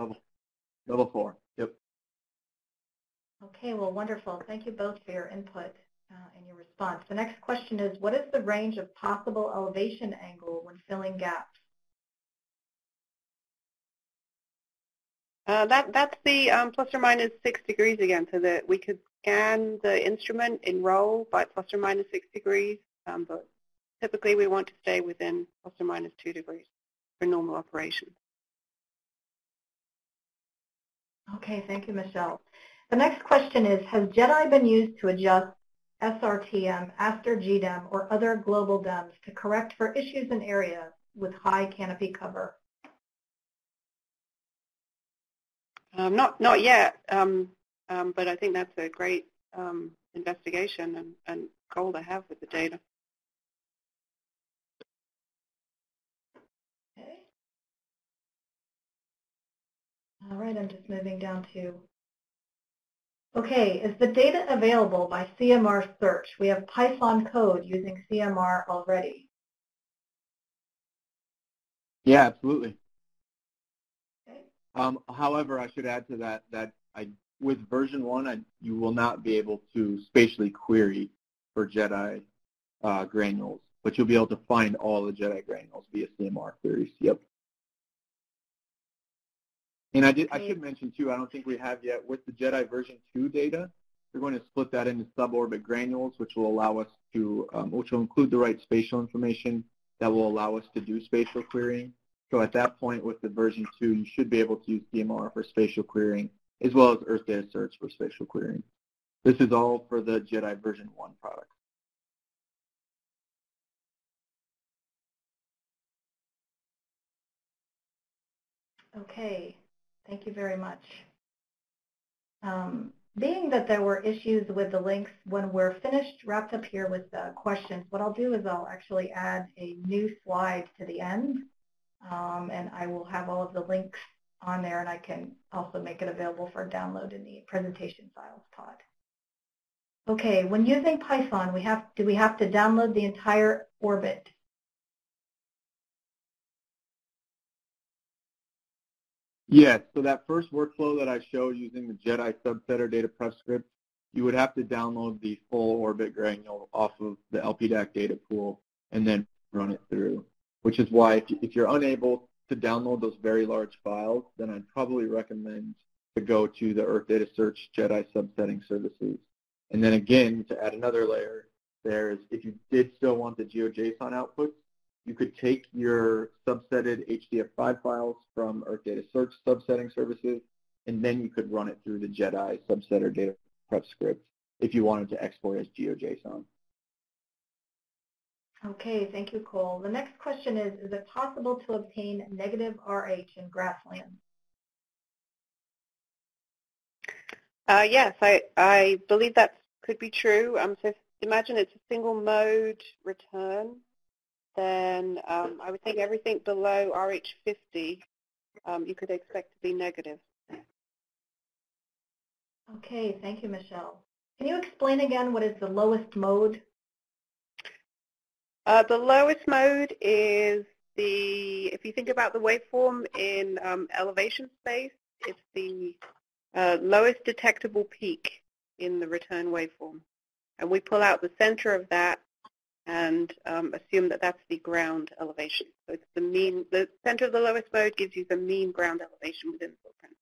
Level 4, yep. Okay, well, wonderful. Thank you both for your input and your response. The next question is, what is the range of possible elevation angle when filling gaps? That's the plus or minus 6 degrees again, so that we could scan the instrument in roll by plus or minus 6 degrees, but typically we want to stay within plus or minus 2 degrees for normal operations. Okay, thank you, Michelle. The next question is, has GEDI been used to adjust SRTM, Aster GDEM, or other global DEMs to correct for issues in areas with high canopy cover? Not yet, but I think that's a great investigation and goal to have with the data. Okay. All right, I'm just moving down to, okay, is the data available by CMR search? We have Python code using CMR already. Yeah, absolutely. Okay. However, I should add to that with version 1, you will not be able to spatially query for GEDI granules, but you'll be able to find all the GEDI granules via CMR queries. Yep. And I should mention too, I don't think we have yet, with the GEDI version 2 data, we're going to split that into suborbit granules, which will allow us to, which will include the right spatial information that will allow us to do spatial querying. So at that point with the version 2, you should be able to use CMR for spatial querying, as well as Earth Data Search for spatial querying. This is all for the GEDI version 1 product. Okay, thank you very much. Being that there were issues with the links, when we're finished, wrapped up here with the questions, what I'll do is I'll actually add a new slide to the end, and I will have all of the links on there, and I can also make it available for download in the presentation files pod. Okay, when using Python, do we have to download the entire orbit? Yes, so that first workflow that I showed using the GEDI subsetter data prep script, you would have to download the full orbit granule off of the LPDAC data pool and then run it through, which is why if you're unable to download those very large files, then I'd probably recommend to go to the Earth Data Search GEDI subsetting services. And then again, to add another layer, there's, if you did still want the GeoJSON outputs, you could take your subsetted HDF5 files from Earth Data Search subsetting services, and then you could run it through the GEDI subsetter data prep script if you wanted to export as GeoJSON. Okay, thank you, Cole. The next question is it possible to obtain negative RH in grassland? Yes, I believe that could be true. So imagine it's a single mode return, then I would think everything below RH50 you could expect to be negative. Okay, thank you, Michelle. Can you explain again what is the lowest mode? The lowest mode is if you think about the waveform in elevation space, it's the lowest detectable peak in the return waveform. And we pull out the center of that and assume that that's the ground elevation. So it's the center of the lowest mode gives you the mean ground elevation within the footprint.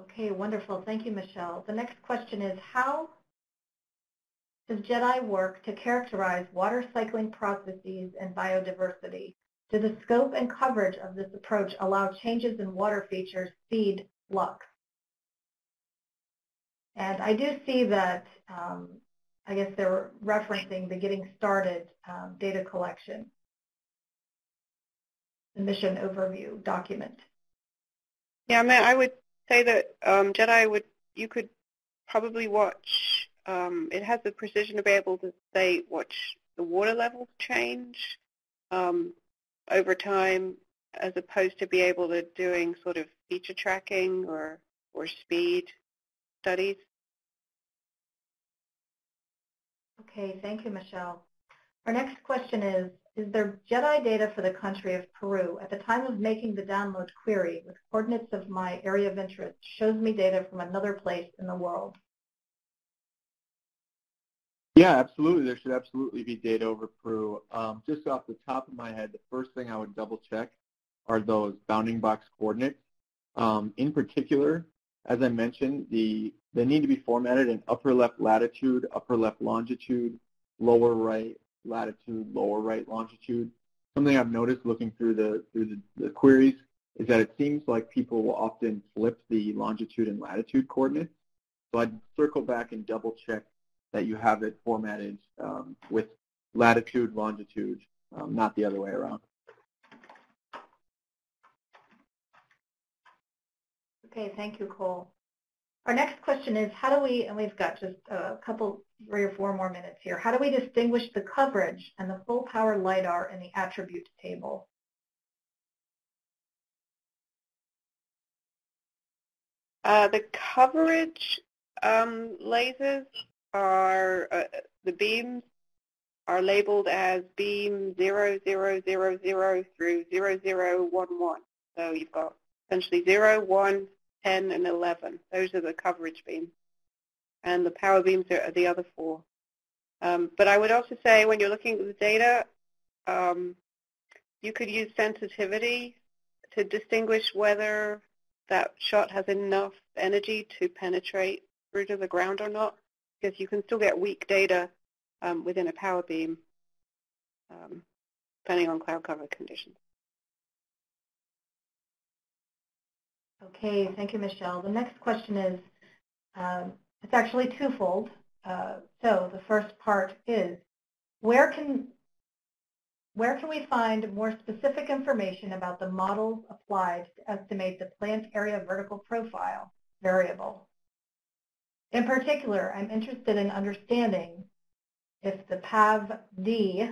Okay, wonderful. Thank you, Michelle. The next question is, how does GEDI work to characterize water cycling processes and biodiversity? Do the scope and coverage of this approach allow changes in water features, speed, flux? And I do see that I guess they're referencing the getting started data collection, the mission overview document. Yeah, I mean, I would say that GEDI you could probably watch, it has the precision to be able to say watch the water levels change over time, as opposed to be able to doing sort of feature tracking or speed studies. Okay, thank you, Michelle. Our next question is there GEDI data for the country of Peru? At the time of making the download query with coordinates of my area of interest shows me data from another place in the world. Yeah, absolutely. There should absolutely be data over Peru. Just off the top of my head, the first thing I would double check are those bounding box coordinates. In particular, as I mentioned, they need to be formatted in upper left latitude, upper left longitude, lower right latitude, lower right longitude. Something I've noticed looking through the queries is that it seems like people will often flip the longitude and latitude coordinates. So I'd circle back and double check that you have it formatted with latitude, longitude, not the other way around. Okay, thank you, Cole. Our next question is, how do we, and we've got just a couple, 3 or 4 more minutes here, how do we distinguish the coverage and the full power LiDAR in the attributes table? The coverage lasers are, the beams are labeled as beam 0000 through 0011. So you've got essentially 0, 1, 10, and 11. Those are the coverage beams. And the power beams are the other 4. But I would also say when you're looking at the data, you could use sensitivity to distinguish whether that shot has enough energy to penetrate through to the ground or not, because you can still get weak data within a power beam, depending on cloud cover conditions. Okay, thank you, Michelle. The next question is, it's actually twofold. So the first part is, where can we find more specific information about the models applied to estimate the plant area vertical profile variable? In particular, I'm interested in understanding if the PAV-D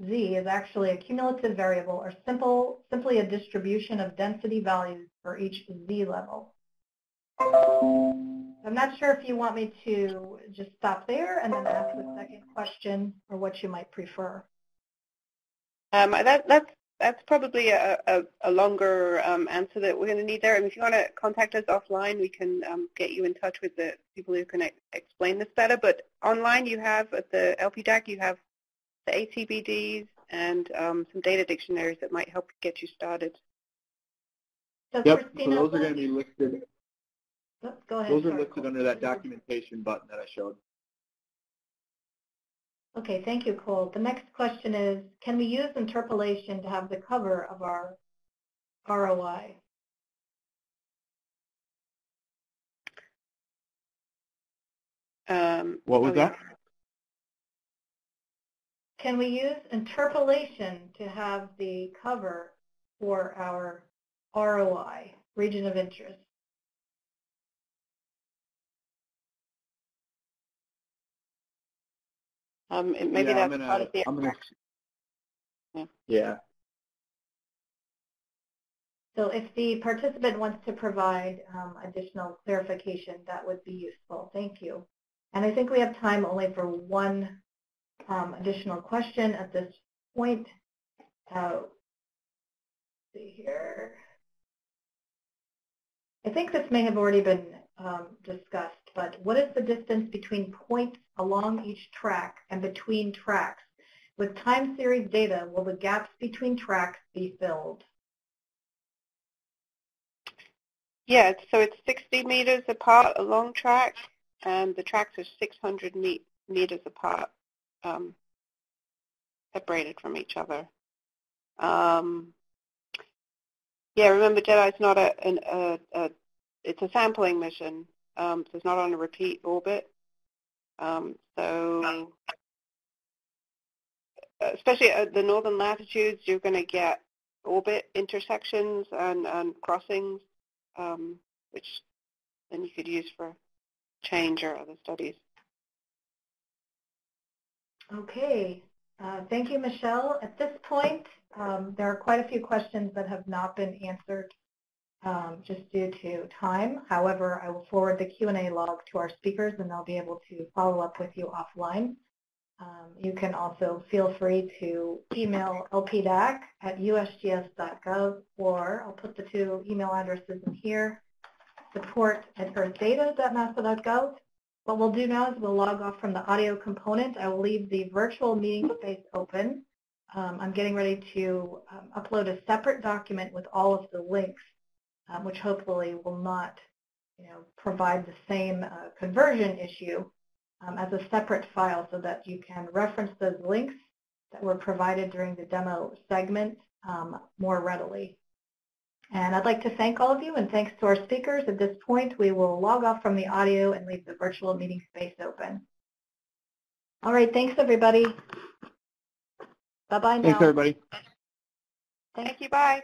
Z is actually a cumulative variable or simply a distribution of density values for each Z level. I'm not sure if you want me to just stop there and then ask the second question or what you might prefer. That's probably a longer answer that we're going to need there. And if you want to contact us offline, we can get you in touch with the people who can explain this better. But online you have, at the LPDAAC, you have the ATBDs and some data dictionaries that might help get you started. So yep, Christina, so those are going to be listed. Go ahead. Those are listed under that documentation button that I showed. Okay, thank you, Cole. The next question is, can we use interpolation to have the cover of our ROI? What was that? Can we use interpolation to have the cover for our ROI, region of interest? Maybe yeah, that's part of the yeah. So if the participant wants to provide additional clarification, that would be useful. Thank you. And I think we have time only for one additional question at this point. Let's see here. I think this may have already been discussed, but what is the distance between points along each track and between tracks? With time series data, will the gaps between tracks be filled? Yeah, so it's 60 meters apart along track, and the tracks are 600 meters apart, separated from each other. Yeah, remember GEDI is not it's a sampling mission, so it's not on a repeat orbit. So especially at the northern latitudes, you're going to get orbit intersections and crossings, which then you could use for change or other studies. Okay, thank you, Michelle. At this point, there are quite a few questions that have not been answered just due to time. However, I will forward the Q&A log to our speakers and they'll be able to follow up with you offline. You can also feel free to email lpdac@usgs.gov, or I'll put the two email addresses in here, support@earthdata.nasa.gov. What we'll do now is we'll log off from the audio component. I will leave the virtual meeting space open. I'm getting ready to upload a separate document with all of the links, which hopefully will not provide the same conversion issue as a separate file so that you can reference those links that were provided during the demo segment more readily. And I'd like to thank all of you, and thanks to our speakers. At this point, we will log off from the audio and leave the virtual meeting space open. All right, thanks everybody. Bye-bye now. Thanks everybody. Thank you, bye.